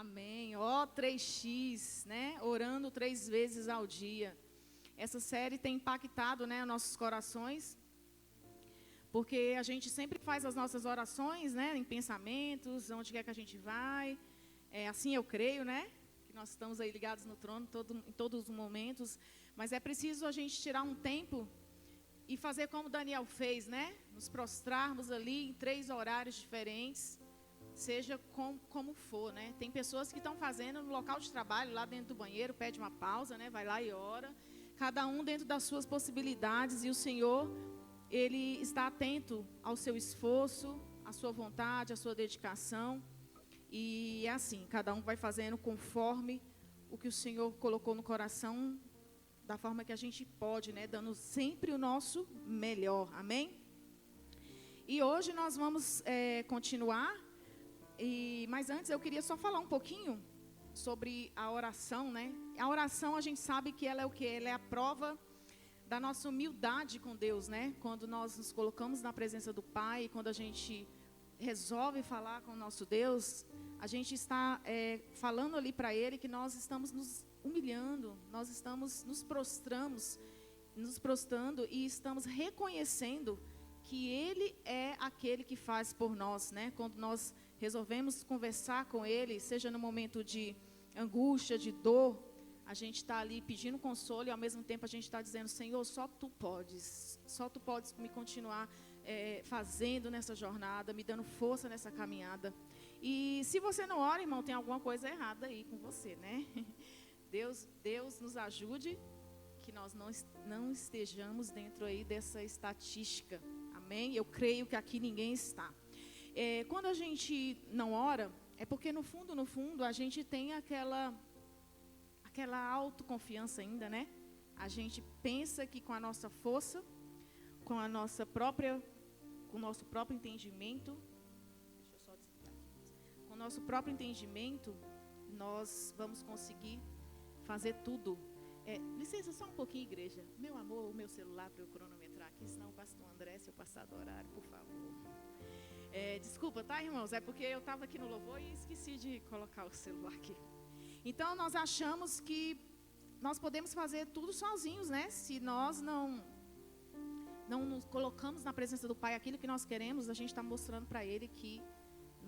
Amém. Ó, 3x, né? Orando 3 vezes ao dia. Essa série tem impactado, né, nossos corações, porque a gente sempre faz as nossas orações, né, em pensamentos, onde quer que a gente vai. Assim eu creio, né, que nós estamos aí ligados no trono em todos os momentos, mas é preciso a gente tirar um tempo e fazer como Daniel fez, né, nos prostrarmos ali em 3 horários diferentes, seja como for, né. Tem pessoas que estão fazendo no local de trabalho, lá dentro do banheiro, pede uma pausa, né, vai lá e ora, cada um dentro das suas possibilidades, e o Senhor, Ele está atento ao seu esforço, à sua vontade, à sua dedicação. E é assim, cada um vai fazendo conforme o que o Senhor colocou no coração, da forma que a gente pode, né? Dando sempre o nosso melhor, amém? E hoje nós vamos continuar, mas antes eu queria só falar um pouquinho sobre a oração, né? A oração, a gente sabe que ela é o quê? Ela é a prova da nossa humildade com Deus, né? Quando nós nos colocamos na presença do Pai, quando a gente resolve falar com o nosso Deus, a gente está falando ali para Ele que nós estamos nos humilhando, nós estamos nos prostrando e estamos reconhecendo que Ele é aquele que faz por nós, né? Quando nós resolvemos conversar com Ele, seja no momento de angústia, de dor, a gente está ali pedindo consolo e ao mesmo tempo a gente está dizendo: Senhor, só Tu podes me continuar fazendo nessa jornada, me dando força nessa caminhada. E se você não ora, irmão, tem alguma coisa errada aí com você, né? Deus nos ajude, que nós não estejamos dentro aí dessa estatística, amém? Eu creio que aqui ninguém está. Quando a gente não ora, é porque no fundo, a gente tem aquela autoconfiança ainda, né? A gente pensa que com a nossa força, com o nosso próprio entendimento, deixa eu só desligar aqui. Com o nosso próprio entendimento, nós vamos conseguir fazer tudo. Licença só um pouquinho, igreja. Meu amor, o meu celular para eu cronometrar aqui, senão o pastor André, se eu passar do horário, por favor. Desculpa, tá, irmãos? É porque eu estava aqui no louvor e esqueci de colocar o celular aqui. Então, nós achamos que nós podemos fazer tudo sozinhos, né? Se nós não nos colocamos na presença do Pai aquilo que nós queremos, a gente está mostrando para Ele que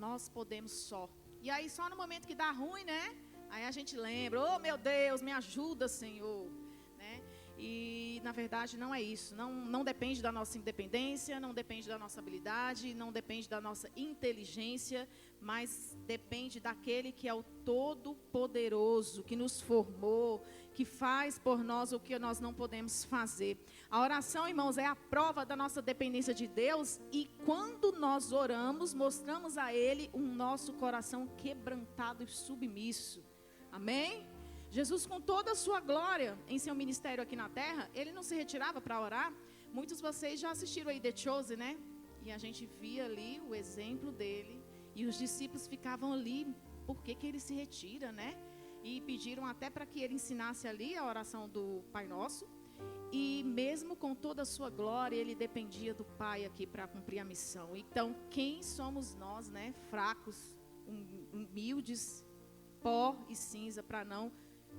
nós podemos só. E aí, só no momento que dá ruim, né? Aí a gente lembra: oh, meu Deus, me ajuda, Senhor, né? E, na verdade, não é isso. Não depende da nossa independência, não depende da nossa habilidade, não depende da nossa inteligência, mas depende daquele que é o Todo-Poderoso, que nos formou, que faz por nós o que nós não podemos fazer. A oração, irmãos, é a prova da nossa dependência de Deus, e quando nós oramos, mostramos a Ele o nosso coração quebrantado e submisso. Amém? Jesus, com toda a sua glória em seu ministério aqui na terra, Ele não se retirava para orar. Muitos de vocês já assistiram aí The Chosen, né? E a gente via ali o exemplo dele, e os discípulos ficavam ali: por que Ele se retira, né? E pediram até para que Ele ensinasse ali a oração do Pai Nosso. E mesmo com toda a sua glória, Ele dependia do Pai aqui para cumprir a missão. Então, quem somos nós, né? Fracos, humildes, pó e cinza, para não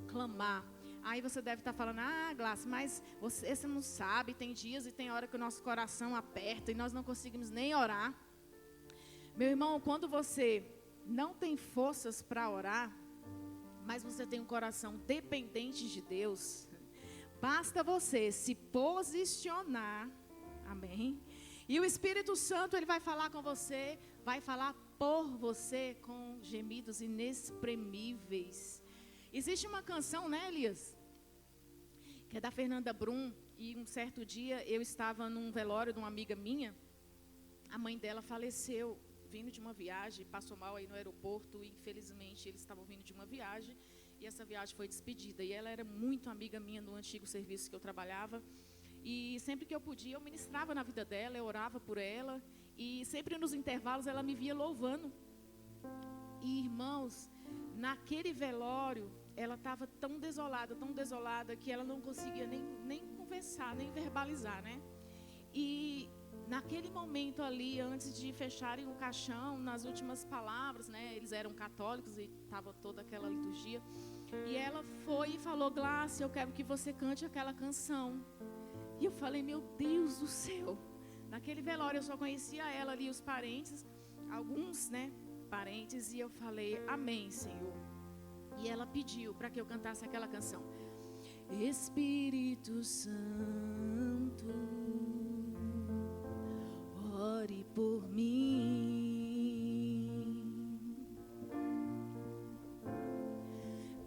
clamar. Aí você deve estar falando: ah, Glácia, mas você não sabe, tem dias e tem hora que o nosso coração aperta e nós não conseguimos nem orar. Meu irmão, quando você não tem forças para orar, mas você tem um coração dependente de Deus, basta você se posicionar, amém? E o Espírito Santo, ele vai falar com você, vai falar por você com gemidos inexprimíveis. Existe uma canção, né, Elias? Que é da Fernanda Brum. E um certo dia eu estava num velório de uma amiga minha. A mãe dela faleceu vindo de uma viagem, passou mal aí no aeroporto. E infelizmente eles estavam vindo de uma viagem. E essa viagem foi despedida. E ela era muito amiga minha no antigo serviço que eu trabalhava. E sempre que eu podia, eu ministrava na vida dela, eu orava por ela. E sempre nos intervalos ela me via louvando. E, irmãos, naquele velório, ela estava tão desolada, que ela não conseguia nem conversar, nem verbalizar, né? E naquele momento ali, antes de fecharem o caixão, nas últimas palavras, né? Eles eram católicos e estava toda aquela liturgia. E ela foi e falou: Glácia, eu quero que você cante aquela canção. E eu falei: meu Deus do céu. Naquele velório eu só conhecia ela ali, os parentes, alguns, né, parentes. E eu falei: amém, Senhor. E ela pediu para que eu cantasse aquela canção. Espírito Santo, ore por mim,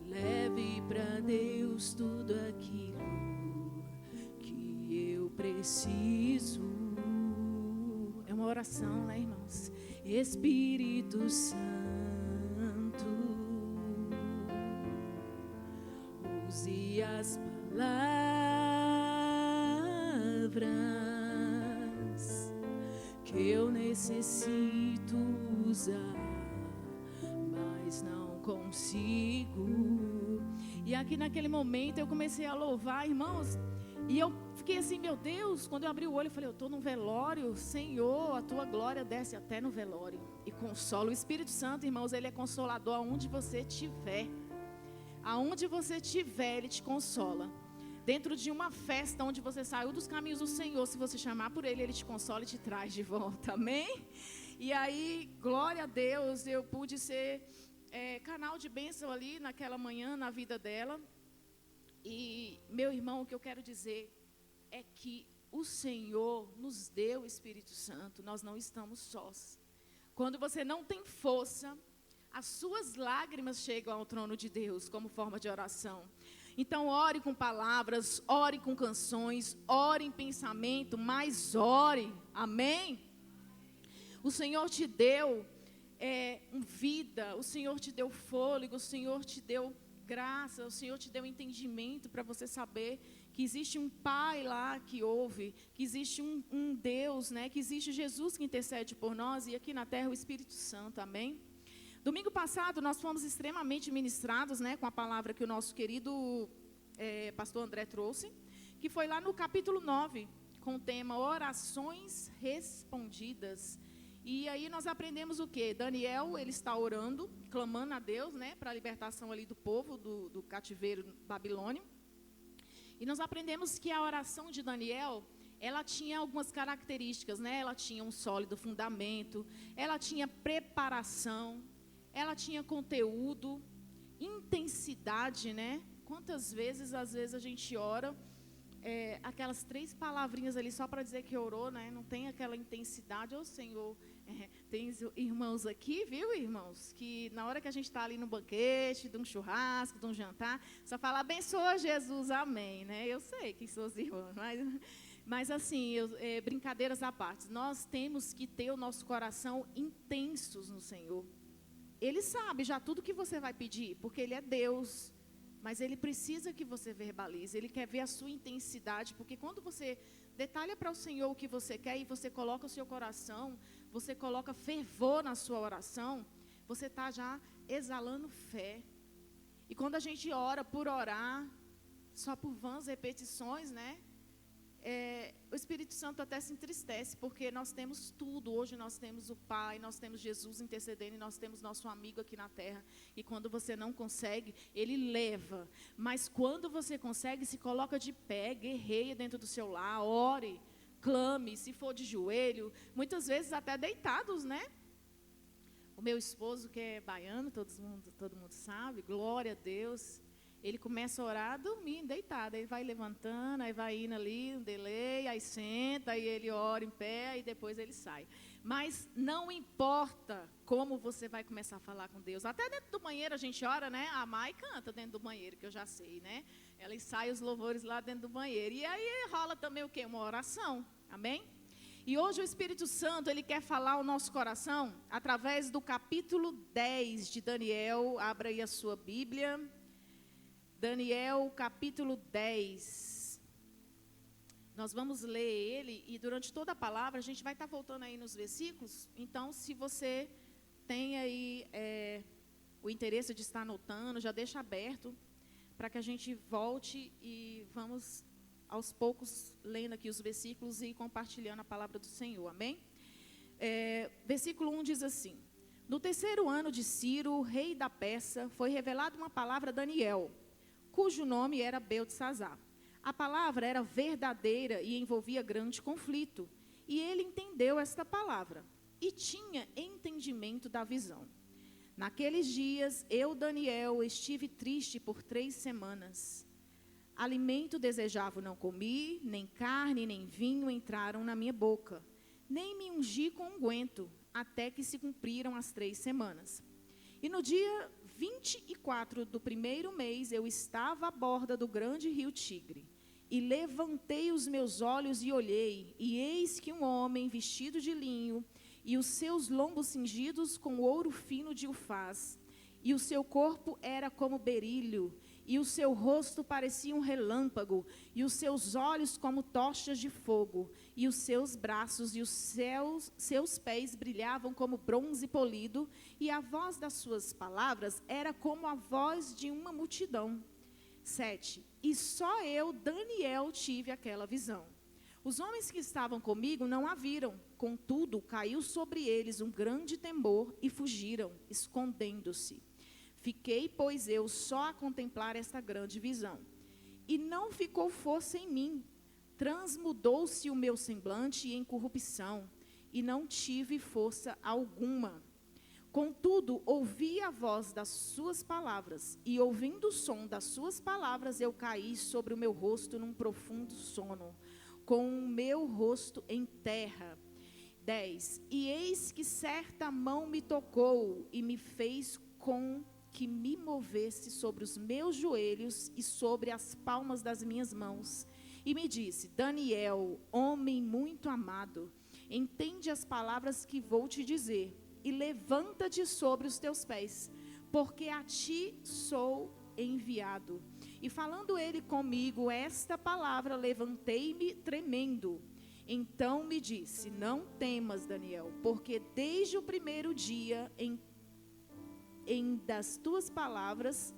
leve para Deus tudo aquilo que eu preciso. É uma oração, né, irmãos? Espírito Santo, use as palavras que eu necessito usar, mas não consigo. E aqui naquele momento eu comecei a louvar, irmãos, e eu fiquei assim: meu Deus, quando eu abri o olho eu falei: eu estou num velório, Senhor, a tua glória desce até no velório e consola. O Espírito Santo, irmãos, ele é consolador aonde você estiver. Aonde você estiver, ele te consola. Dentro de uma festa onde você saiu dos caminhos do Senhor, se você chamar por ele, ele te consola e te traz de volta, amém? E aí, glória a Deus, eu pude ser canal de bênção ali naquela manhã, na vida dela. E, meu irmão, o que eu quero dizer é que o Senhor nos deu o Espírito Santo, nós não estamos sós. Quando você não tem força, as suas lágrimas chegam ao trono de Deus como forma de oração. Então, ore com palavras, ore com canções, ore em pensamento, mas ore, amém? O Senhor te deu vida, o Senhor te deu fôlego, o Senhor te deu graça, o Senhor te deu entendimento para você saber que existe um Pai lá que ouve, que existe um Deus, né? Que existe Jesus que intercede por nós, e aqui na terra o Espírito Santo, amém? Domingo passado nós fomos extremamente ministrados, né, com a palavra que o nosso querido pastor André trouxe, que foi lá no capítulo 9, com o tema Orações Respondidas. E aí nós aprendemos o quê? Daniel, ele está orando, clamando a Deus, né, para a libertação ali do povo, do cativeiro babilônio. E nós aprendemos que a oração de Daniel, ela tinha algumas características, né? Ela tinha um sólido fundamento, ela tinha preparação, ela tinha conteúdo, intensidade, né? Quantas vezes, às vezes, a gente ora, aquelas 3 palavrinhas ali só para dizer que orou, né? Não tem aquela intensidade. Ô Senhor, tem irmãos aqui, viu, irmãos? Que na hora que a gente está ali no banquete, de um churrasco, de um jantar, só fala: abençoa Jesus, amém, né? Eu sei que são os irmãos, mas assim, brincadeiras à parte, nós temos que ter o nosso coração intensos no Senhor. Ele sabe já tudo que você vai pedir, porque Ele é Deus, mas Ele precisa que você verbalize, Ele quer ver a sua intensidade, porque quando você detalha para o Senhor o que você quer e você coloca o seu coração, você coloca fervor na sua oração, você está já exalando fé. E quando a gente ora por orar, só por vãs repetições, né? O Espírito Santo até se entristece, porque nós temos tudo. Hoje nós temos o Pai, nós temos Jesus intercedendo, e nós temos nosso amigo aqui na terra. E quando você não consegue, Ele leva. Mas quando você consegue, se coloca de pé, guerreia dentro do seu lar, ore, clame, se for de joelho, muitas vezes até deitados, né? O meu esposo, que é baiano, todo mundo sabe, glória a Deus. Ele começa a orar dormindo, deitado. Ele vai levantando, aí vai indo ali, um delay, aí senta, aí ele ora em pé, e depois ele sai. Mas não importa como você vai começar a falar com Deus. Até dentro do banheiro a gente ora, né? A Mai canta dentro do banheiro, que eu já sei, né? Ela ensaia os louvores lá dentro do banheiro. E aí rola também o quê? Uma oração. Amém? E hoje o Espírito Santo, ele quer falar ao nosso coração através do capítulo 10 de Daniel. Abra aí a sua Bíblia. Daniel, capítulo 10. Nós vamos ler ele e durante toda a palavra a gente vai estar voltando aí nos versículos. Então, se você tem aí o interesse de estar anotando, já deixa aberto para que a gente volte e vamos aos poucos, lendo aqui os versículos e compartilhando a palavra do Senhor, amém? Versículo 1 diz assim: no terceiro ano de Ciro, rei da Pérsia, foi revelada uma palavra a Daniel, cujo nome era Beltesazar. A palavra era verdadeira e envolvia grande conflito, e ele entendeu esta palavra, e tinha entendimento da visão. Naqueles dias, eu, Daniel, estive triste por 3 semanas. Alimento desejável não comi, nem carne, nem vinho entraram na minha boca, nem me ungi com unguento, até que se cumpriram as 3 semanas. E no dia 24 do primeiro mês, eu estava à borda do grande rio Tigre, e levantei os meus olhos e olhei, e eis que um homem vestido de linho, e os seus lombos cingidos com ouro fino de Ufaz, e o seu corpo era como berílio, e o seu rosto parecia um relâmpago, e os seus olhos como tochas de fogo, e os seus braços e os seus pés brilhavam como bronze polido, e a voz das suas palavras era como a voz de uma multidão. 7. E só eu, Daniel, tive aquela visão. Os homens que estavam comigo não a viram, contudo, caiu sobre eles um grande temor e fugiram, escondendo-se. Fiquei, pois, eu só a contemplar esta grande visão. E não ficou força em mim, transmudou-se o meu semblante em corrupção, e não tive força alguma. Contudo, ouvi a voz das suas palavras, e ouvindo o som das suas palavras, eu caí sobre o meu rosto num profundo sono, com o meu rosto em terra. 10. E eis que certa mão me tocou, e me fez com que me movesse sobre os meus joelhos e sobre as palmas das minhas mãos. E me disse: Daniel, homem muito amado, entende as palavras que vou te dizer, e levanta-te sobre os teus pés, porque a ti sou enviado. E falando ele comigo esta palavra, levantei-me tremendo. Então me disse: não temas, Daniel, porque desde o primeiro dia em das tuas palavras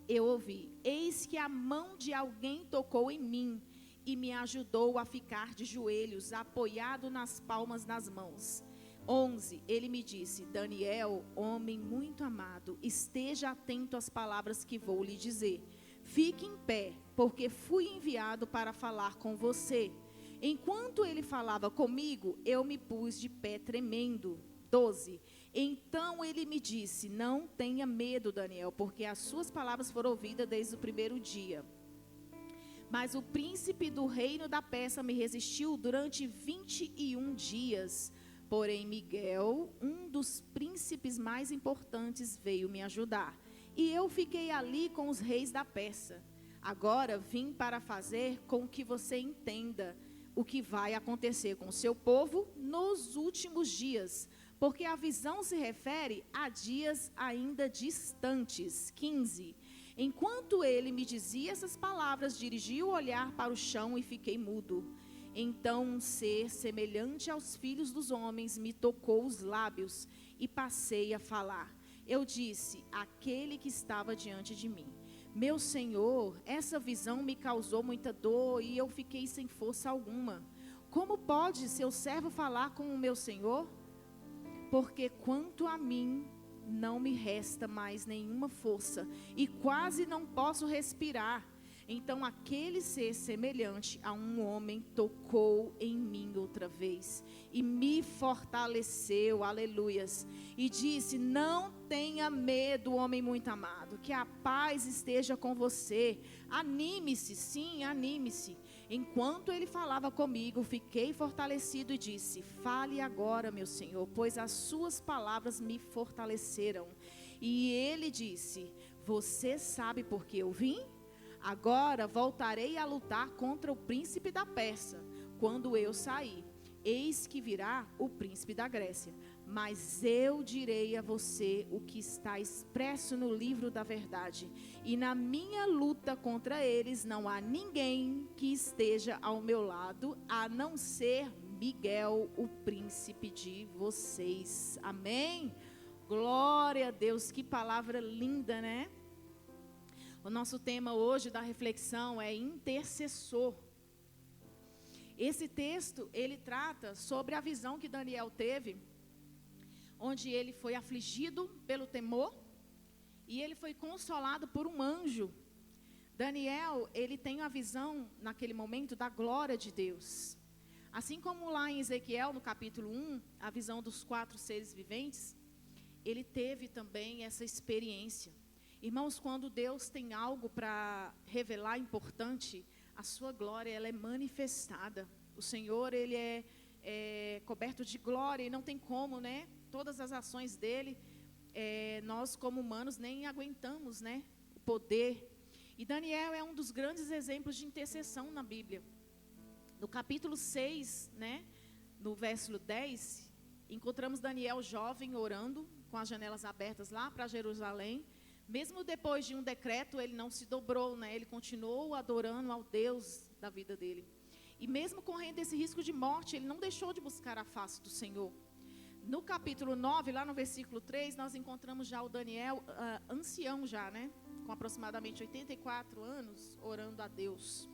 eu ouvi, eis que a mão de alguém tocou em mim e me ajudou a ficar de joelhos, apoiado nas palmas das mãos. 11. Ele me disse: Daniel, homem muito amado, esteja atento às palavras que vou lhe dizer. Fique em pé, porque fui enviado para falar com você. Enquanto ele falava comigo, eu me pus de pé tremendo. 12. Então ele me disse: não tenha medo, Daniel, porque as suas palavras foram ouvidas desde o primeiro dia. Mas o príncipe do reino da Pérsia me resistiu durante 21 dias. Porém, Miguel, um dos príncipes mais importantes, veio me ajudar. E eu fiquei ali com os reis da Pérsia. Agora vim para fazer com que você entenda o que vai acontecer com o seu povo nos últimos dias, porque a visão se refere a dias ainda distantes. 15. Enquanto ele me dizia essas palavras, dirigi o olhar para o chão e fiquei mudo. Então um ser semelhante aos filhos dos homens me tocou os lábios e passei a falar. Eu disse àquele que estava diante de mim: meu Senhor, essa visão me causou muita dor e eu fiquei sem força alguma. Como pode seu servo falar com o meu Senhor? Porque quanto a mim, não me resta mais nenhuma força e quase não posso respirar. Então aquele ser semelhante a um homem tocou em mim outra vez e me fortaleceu, aleluias, e disse: não tenha medo, homem muito amado, que a paz esteja com você. Anime-se, sim, anime-se. Enquanto ele falava comigo, fiquei fortalecido e disse: fale agora, meu Senhor, pois as suas palavras me fortaleceram. E ele disse: você sabe por que eu vim? Agora voltarei a lutar contra o príncipe da Pérsia. Quando eu sair, eis que virá o príncipe da Grécia. Mas eu direi a você o que está expresso no livro da verdade. E na minha luta contra eles não há ninguém que esteja ao meu lado, a não ser Miguel, o príncipe de vocês. Amém? Glória a Deus, que palavra linda, né? O nosso tema hoje da reflexão é intercessor. Esse texto, ele trata sobre a visão que Daniel teve, onde ele foi afligido pelo temor e ele foi consolado por um anjo. Daniel, ele tem a visão, naquele momento, da glória de Deus. Assim como lá em Ezequiel, no capítulo 1, a visão dos 4 seres viventes, ele teve também essa experiência. Irmãos, quando Deus tem algo para revelar importante, a sua glória, ela é manifestada. O Senhor, ele é coberto de glória e não tem como, né? Todas as ações dele, nós como humanos nem aguentamos, né? O poder. E Daniel é um dos grandes exemplos de intercessão na Bíblia. No capítulo 6, né? No versículo 10, encontramos Daniel jovem orando, com as janelas abertas lá para Jerusalém. Mesmo depois de um decreto, ele não se dobrou, né? Ele continuou adorando ao Deus da vida dele. E mesmo correndo esse risco de morte, ele não deixou de buscar a face do Senhor. No capítulo 9, lá no versículo 3, nós encontramos já o Daniel, ancião já, né? Com aproximadamente 84 anos, orando a Deus.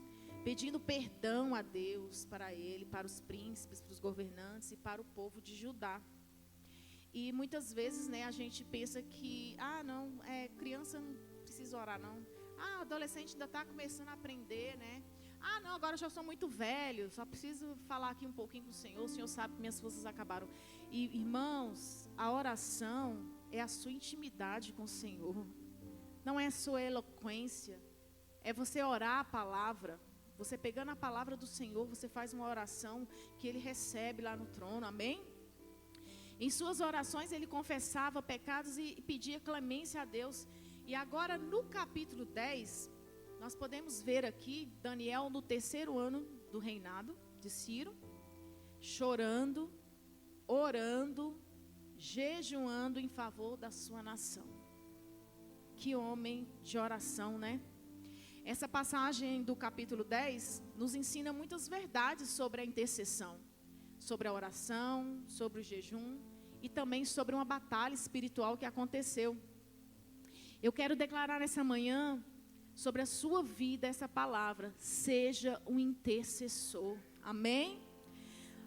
Pedindo perdão a Deus para ele, para os príncipes, para os governantes e para o povo de Judá. E muitas vezes, né, a gente pensa que, criança não precisa orar, não. Adolescente ainda está começando a aprender, né? Não, agora eu já sou muito velho, só preciso falar aqui um pouquinho com o Senhor sabe que minhas forças acabaram. E, irmãos, a oração é a sua intimidade com o Senhor. Não é a sua eloquência, é você orar a palavra. Você pegando a palavra do Senhor, você faz uma oração que Ele recebe lá no trono, amém? Em suas orações ele confessava pecados e pedia clemência a Deus. E agora no capítulo 10, nós podemos ver aqui Daniel no 3º ano do reinado de Ciro, chorando, orando, jejuando em favor da sua nação. Que homem de oração, né? Essa passagem do capítulo 10 nos ensina muitas verdades sobre a intercessão, sobre a oração, sobre o jejum e também sobre uma batalha espiritual que aconteceu. Eu quero declarar nessa manhã sobre a sua vida essa palavra: seja um intercessor, amém?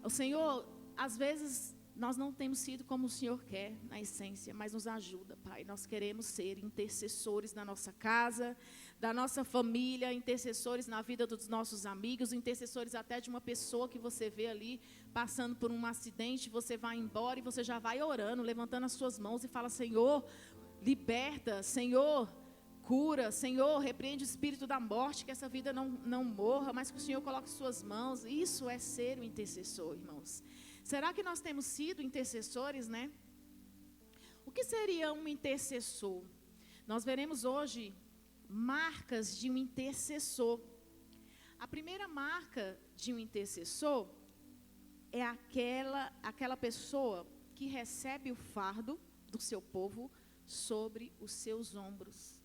O Senhor, às vezes nós não temos sido como o Senhor quer na essência, mas nos ajuda, Pai. Nós queremos ser intercessores da nossa casa, da nossa família, intercessores na vida dos nossos amigos, intercessores até de uma pessoa que você vê ali passando por um acidente, você vai embora e você já vai orando, levantando as suas mãos e fala: Senhor, liberta, Senhor, cura, Senhor, repreende o espírito da morte, que essa vida não morra, mas que o Senhor coloque suas mãos. Isso é ser um intercessor, irmãos. Será que nós temos sido intercessores, né? O que seria um intercessor? Nós veremos hoje marcas de um intercessor. A primeira marca de um intercessor é aquela pessoa que recebe o fardo do seu povo sobre os seus ombros.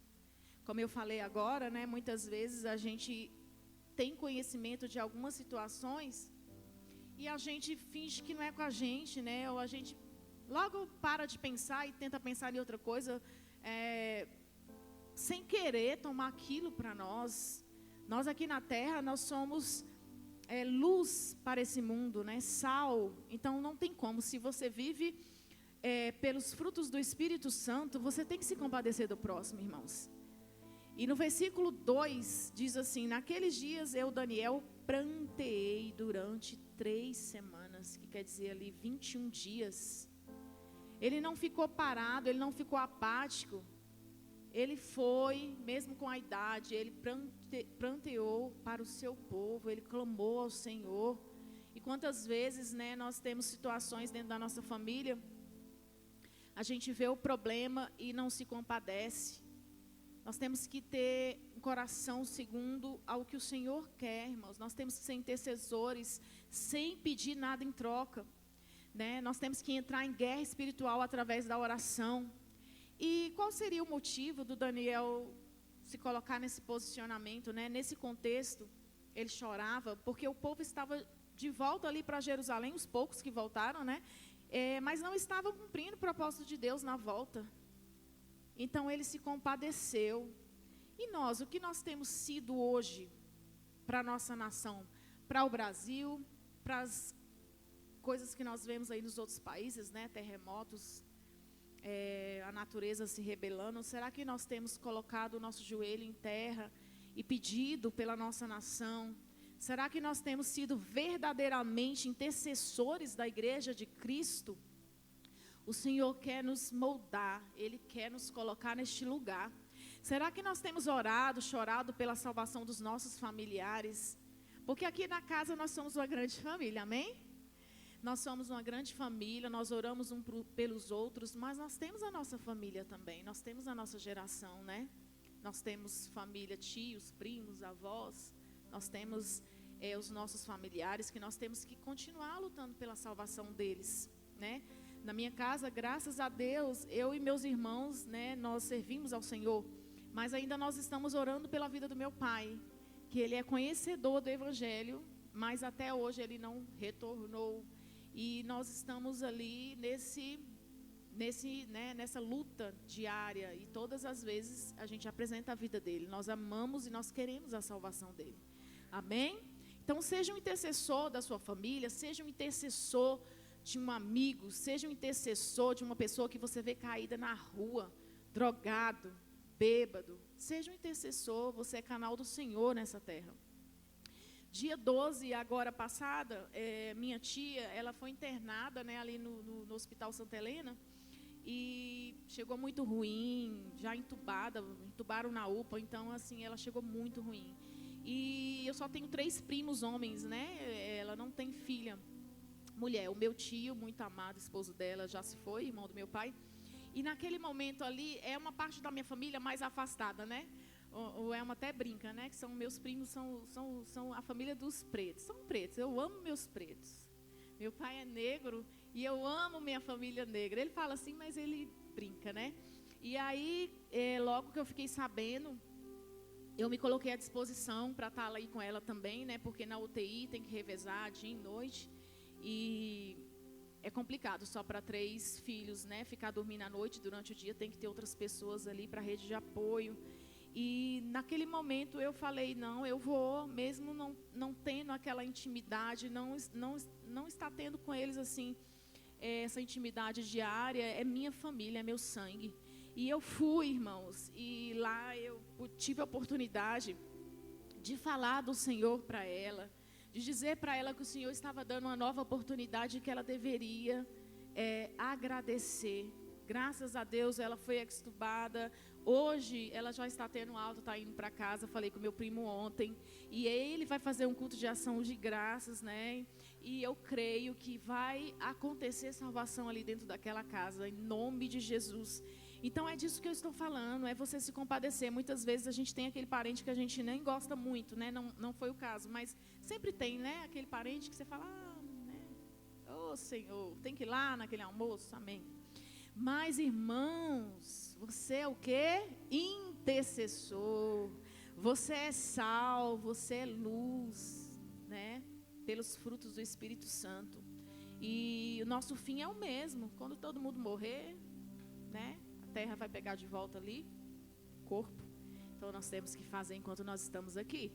Como eu falei agora, né, muitas vezes a gente tem conhecimento de algumas situações e a gente finge que não é com a gente, né? Ou a gente logo para de pensar e tenta pensar em outra coisa, sem querer tomar aquilo para nós. Nós aqui na terra, nós somos luz para esse mundo, né? Sal. Então não tem como, se você vive pelos frutos do Espírito Santo, você tem que se compadecer do próximo, irmãos. E no versículo 2 diz assim: naqueles dias eu, Daniel, pranteei durante 3 semanas, que quer dizer ali 21 dias. Ele não ficou parado, ele não ficou apático. Ele foi, mesmo com a idade, ele pranteou para o seu povo, ele clamou ao Senhor. E quantas vezes, né, nós temos situações dentro da nossa família, a gente vê o problema e não se compadece. Nós temos que ter um coração segundo ao que o Senhor quer, irmãos. Nós temos que ser intercessores sem pedir nada em troca, né? Nós temos que entrar em guerra espiritual através da oração. E qual seria o motivo do Daniel se colocar nesse posicionamento, né? Nesse contexto, ele chorava porque o povo estava de volta ali para Jerusalém, os poucos que voltaram, né? Mas não estavam cumprindo o propósito de Deus na volta. Então ele se compadeceu. E nós, o que nós temos sido hoje para a nossa nação, para o Brasil, para as coisas que nós vemos aí nos outros países, né? Terremotos, a natureza se rebelando. Será que nós temos colocado o nosso joelho em terra e pedido pela nossa nação? Será que nós temos sido verdadeiramente intercessores da igreja de Cristo? O Senhor quer nos moldar, Ele quer nos colocar neste lugar. Será que nós temos orado, chorado pela salvação dos nossos familiares? Porque aqui na casa nós somos uma grande família, amém? Nós somos uma grande família, nós oramos pelos outros, mas nós temos a nossa família também, nós temos a nossa geração, né? Nós temos família, tios, primos, avós, nós temos os nossos familiares que nós temos que continuar lutando pela salvação deles, né? Na minha casa, graças a Deus, eu e meus irmãos, né, nós servimos ao Senhor, mas ainda nós estamos orando pela vida do meu pai, que ele é conhecedor do Evangelho, mas até hoje ele não retornou. E nós estamos ali nessa luta diária, e todas as vezes a gente apresenta a vida dele. Nós amamos e nós queremos a salvação dele. Amém? Então seja um intercessor da sua família, seja um intercessor de um amigo, seja um intercessor de uma pessoa que você vê caída na rua, drogado, bêbado. Seja um intercessor, você é canal do Senhor nessa terra. Dia 12, agora passada, minha tia, ela foi internada, né, ali no Hospital Santa Helena, e chegou muito ruim, já entubaram na UPA, então assim, ela chegou muito ruim. E eu só tenho 3 primos homens, né, ela não tem filha, mulher. O meu tio, muito amado, esposo dela, já se foi, irmão do meu pai, e naquele momento ali, é uma parte da minha família mais afastada, né? O Elma até brinca, né? Que são meus primos, são a família dos pretos. São pretos, eu amo meus pretos. Meu pai é negro e eu amo minha família negra. Ele fala assim, mas ele brinca, né? E aí, logo que eu fiquei sabendo, eu me coloquei à disposição para estar aí com ela também, né? Porque na UTI tem que revezar dia e noite. E é complicado só para 3 filhos, né? Ficar dormindo à noite, durante o dia tem que ter outras pessoas ali para a rede de apoio. E naquele momento eu falei, não, eu vou, mesmo não tendo aquela intimidade, não está tendo com eles assim, essa intimidade diária, é minha família, é meu sangue. E eu fui, irmãos, e lá eu tive a oportunidade de falar do Senhor para ela, de dizer para ela que o Senhor estava dando uma nova oportunidade, que ela deveria agradecer. Graças a Deus ela foi extubada. Hoje ela já está tendo alta, está indo para casa. Falei com meu primo ontem. E ele vai fazer um culto de ação de graças, né? E eu creio que vai acontecer salvação ali dentro daquela casa, em nome de Jesus. Então é disso que eu estou falando, é você se compadecer. Muitas vezes a gente tem aquele parente que a gente nem gosta muito, né? Não foi o caso, mas sempre tem, né? Aquele parente que você fala, né? Ô Senhor, tem que ir lá naquele almoço, amém. Mas, irmãos, você é o quê? Intercessor. Você é sal, você é luz, né? Pelos frutos do Espírito Santo. E o nosso fim é o mesmo. Quando todo mundo morrer, né? A terra vai pegar de volta ali, corpo. Então, nós temos que fazer enquanto nós estamos aqui.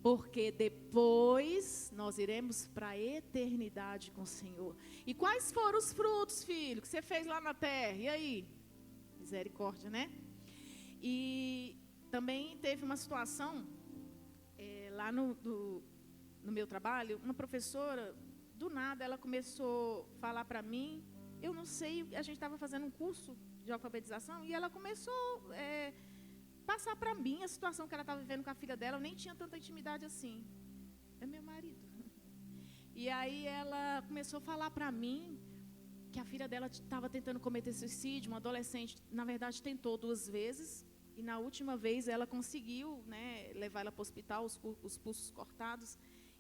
Porque depois nós iremos para a eternidade com o Senhor. E quais foram os frutos, filho, que você fez lá na terra? E aí? Misericórdia, né? E também teve uma situação lá no meu trabalho, uma professora, do nada, ela começou a falar para mim, eu não sei, a gente estava fazendo um curso de alfabetização e ela começou passar para mim a situação que ela estava vivendo com a filha dela. Eu nem tinha tanta intimidade assim. É meu marido. E aí ela começou a falar para mim que a filha dela estava tentando cometer suicídio. Uma adolescente, na verdade, tentou 2 vezes. E na última vez ela conseguiu, né, levar ela para o hospital, os pulsos cortados.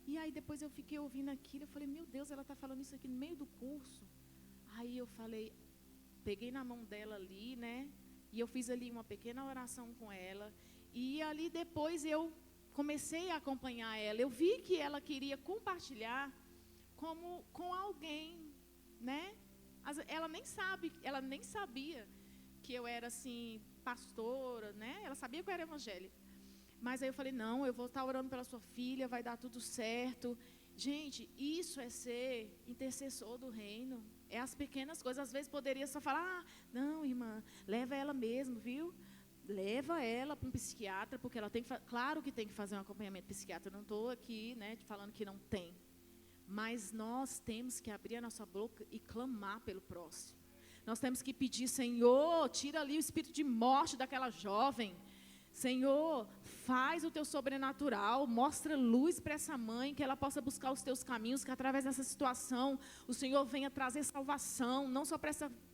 E aí depois eu fiquei ouvindo aquilo. Eu falei, meu Deus, ela está falando isso aqui no meio do curso. Aí eu falei, peguei na mão dela ali, né? E eu fiz ali uma pequena oração com ela. E ali depois eu comecei a acompanhar ela. Eu vi que ela queria compartilhar com alguém, né? Ela nem sabia que eu era assim, pastora, né? Ela sabia que eu era evangélica. Mas aí eu falei, não, eu vou estar orando pela sua filha, vai dar tudo certo. Gente, isso é ser intercessor do reino. É as pequenas coisas. Às vezes poderia só falar, não, irmã, leva ela mesmo, viu? Leva ela para um psiquiatra, porque ela tem que, claro que tem que fazer um acompanhamento psiquiatra. Eu não estou aqui, né, falando que não tem. Mas nós temos que abrir a nossa boca e clamar pelo próximo. Nós temos que pedir, Senhor, tira ali o espírito de morte daquela jovem. Senhor, faz o teu sobrenatural, mostra luz para essa mãe, que ela possa buscar os teus caminhos, que através dessa situação o Senhor venha trazer salvação, não só para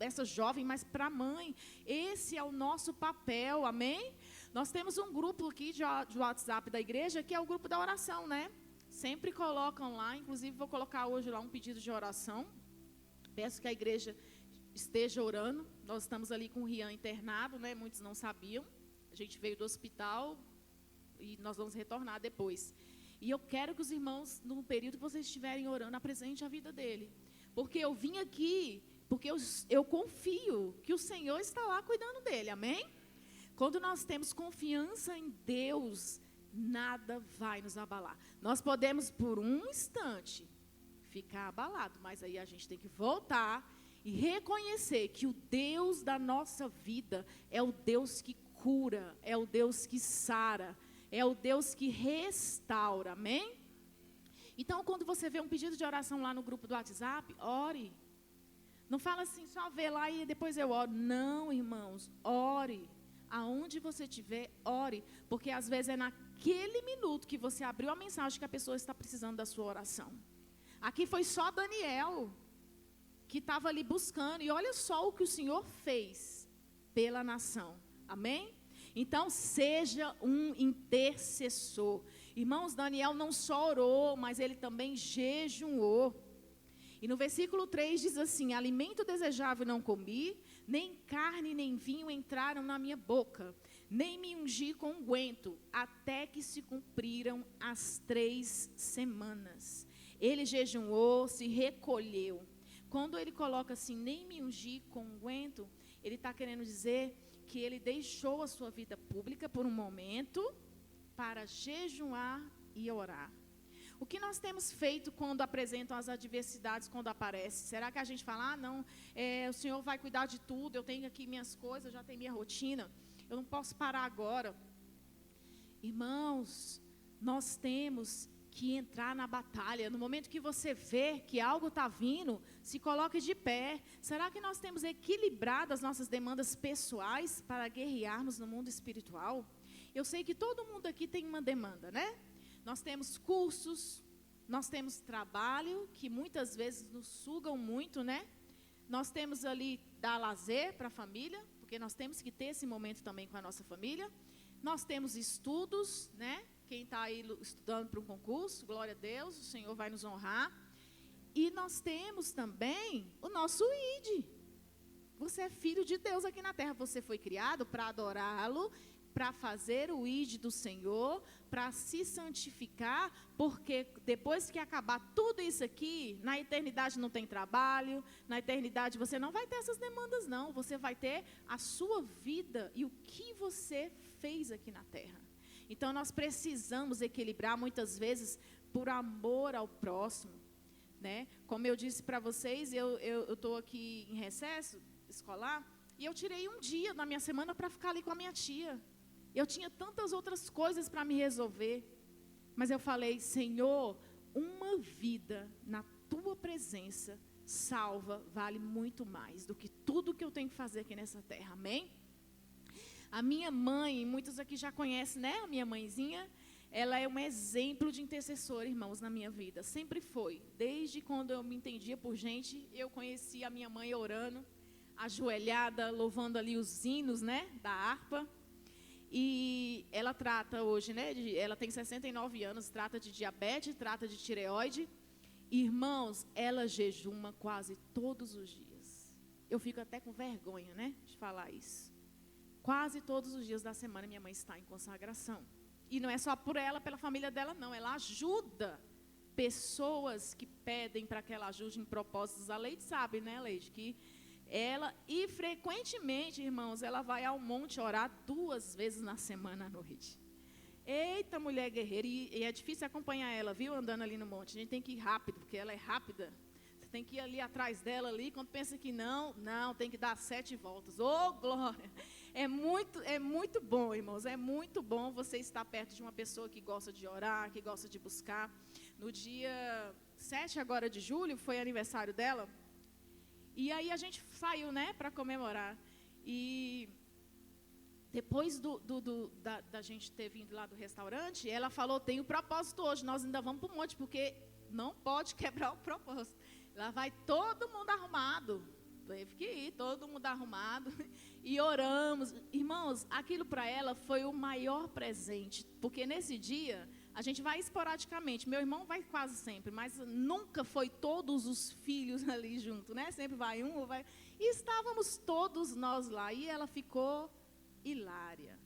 essa jovem, mas para a mãe. Esse é o nosso papel, amém? Nós temos um grupo aqui de WhatsApp da igreja, que é o grupo da oração, né? Sempre colocam lá, inclusive vou colocar hoje lá um pedido de oração. Peço que a igreja esteja orando. Nós estamos ali com o Rian internado, né? Muitos não sabiam. A gente veio do hospital e nós vamos retornar depois. E eu quero que os irmãos, no período que vocês estiverem orando, apresentem a vida dele. Porque eu vim aqui, porque eu confio que o Senhor está lá cuidando dele, amém? Quando nós temos confiança em Deus, nada vai nos abalar. Nós podemos, por um instante, ficar abalado, mas aí a gente tem que voltar e reconhecer que o Deus da nossa vida é o Deus que cura, é o Deus que sara, é o Deus que restaura, amém? Então, quando você vê um pedido de oração lá no grupo do WhatsApp, ore. Não fala assim, só vê lá e depois eu oro. Não, irmãos, ore. Aonde você estiver, ore. Porque às vezes é naquele minuto que você abriu a mensagem que a pessoa está precisando da sua oração. Aqui foi só Daniel que estava ali buscando. E olha só o que o Senhor fez pela nação. Amém? Então, seja um intercessor. Irmãos, Daniel não só orou, mas ele também jejuou. E no versículo 3 diz assim, alimento desejável não comi, nem carne nem vinho entraram na minha boca, nem me ungi com unguento, até que se cumpriram as 3 semanas. Ele jejuou, se recolheu. Quando ele coloca assim, nem me ungi com unguento, ele está querendo dizer que ele deixou a sua vida pública por um momento para jejuar e orar. O que nós temos feito quando apresentam as adversidades, quando aparecem? Será que a gente fala, não, o Senhor vai cuidar de tudo, eu tenho aqui minhas coisas, eu já tenho minha rotina, eu não posso parar agora. Irmãos, nós temos que entrar na batalha. No momento que você vê que algo está vindo, se coloque de pé. Será que nós temos equilibrado as nossas demandas pessoais para guerrearmos no mundo espiritual? Eu sei que todo mundo aqui tem uma demanda, né? Nós temos cursos, nós temos trabalho, que muitas vezes nos sugam muito, né? Nós temos ali dar lazer para a família, porque nós temos que ter esse momento também com a nossa família. Nós temos estudos, né? Quem está aí estudando para um concurso, glória a Deus, o Senhor vai nos honrar. E nós temos também o nosso ID. Você é filho de Deus aqui na terra, você foi criado para adorá-lo, para fazer o ID do Senhor, para se santificar, porque depois que acabar tudo isso aqui, na eternidade não tem trabalho, na eternidade você não vai ter essas demandas não, você vai ter a sua vida e o que você fez aqui na terra. Então, nós precisamos equilibrar, muitas vezes, por amor ao próximo, né? Como eu disse para vocês, eu estou aqui em recesso escolar, e eu tirei um dia da minha semana para ficar ali com a minha tia. Eu tinha tantas outras coisas para me resolver, mas eu falei, Senhor, uma vida na tua presença salva, vale muito mais do que tudo que eu tenho que fazer aqui nessa terra, amém? A minha mãe, muitos aqui já conhecem, né? A minha mãezinha, ela é um exemplo de intercessora, irmãos, na minha vida. Sempre foi. Desde quando eu me entendia por gente, eu conheci a minha mãe orando, ajoelhada, louvando ali os hinos, né? Da harpa. E ela trata hoje, né? Ela tem 69 anos, trata de diabetes, trata de tireoide. Irmãos, ela jejuma quase todos os dias. Eu fico até com vergonha, né? De falar isso. Quase todos os dias da semana minha mãe está em consagração. E não é só por ela, pela família dela, não. Ela ajuda pessoas que pedem para que ela ajude em propósitos. A Leide sabe, né, Leide? Que E frequentemente, irmãos, ela vai ao monte orar 2 vezes na semana à noite. Eita, mulher guerreira. E é difícil acompanhar ela, viu, andando ali no monte. A gente tem que ir rápido, porque ela é rápida. Você tem que ir ali atrás dela, ali, quando pensa que não, tem que dar 7 voltas. Oh, glória! É muito bom, irmãos, é muito bom você estar perto de uma pessoa que gosta de orar, que gosta de buscar. No dia 7 agora de julho, foi aniversário dela. E aí a gente saiu, né, para comemorar. E depois da gente ter vindo lá do restaurante, ela falou, tem um propósito hoje, nós ainda vamos para o monte, porque não pode quebrar o propósito. Lá vai todo mundo arrumado. Teve que ir, todo mundo arrumado. E oramos. Irmãos, aquilo para ela foi o maior presente. Porque nesse dia, a gente vai esporadicamente. Meu irmão vai quase sempre, mas nunca foi todos os filhos ali junto, né? Sempre vai um, vai... E estávamos todos nós lá. E ela ficou hilária.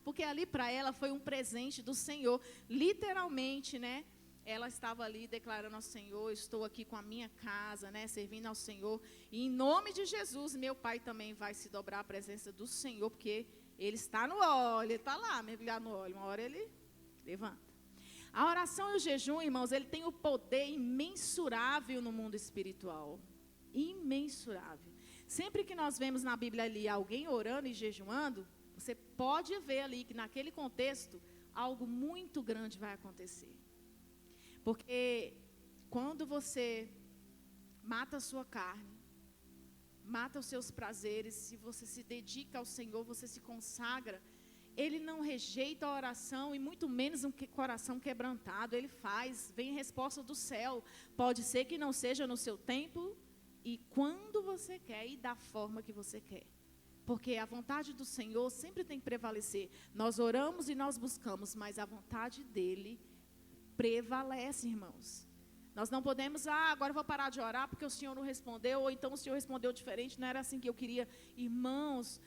Porque ali para ela foi um presente do Senhor. Literalmente, né? Ela estava ali declarando ao Senhor, estou aqui com a minha casa, né, servindo ao Senhor. E em nome de Jesus, meu pai também vai se dobrar à presença do Senhor, porque ele está no óleo, ele está lá, mergulhado no óleo. Uma hora ele levanta. A oração e o jejum, irmãos, ele tem o poder imensurável no mundo espiritual. Imensurável. Sempre que nós vemos na Bíblia ali alguém orando e jejuando, você pode ver ali que naquele contexto, algo muito grande vai acontecer. Porque quando você mata a sua carne, mata os seus prazeres, se você se dedica ao Senhor, você se consagra, Ele não rejeita a oração e muito menos um coração quebrantado. Ele faz, vem resposta do céu. Pode ser que não seja no seu tempo e quando você quer e da forma que você quer. Porque a vontade do Senhor sempre tem que prevalecer. Nós oramos e nós buscamos, mas a vontade dEle prevalece, irmãos. Nós não podemos, agora eu vou parar de orar porque o Senhor não respondeu, ou então o Senhor respondeu diferente, não era assim que eu queria. Irmãos,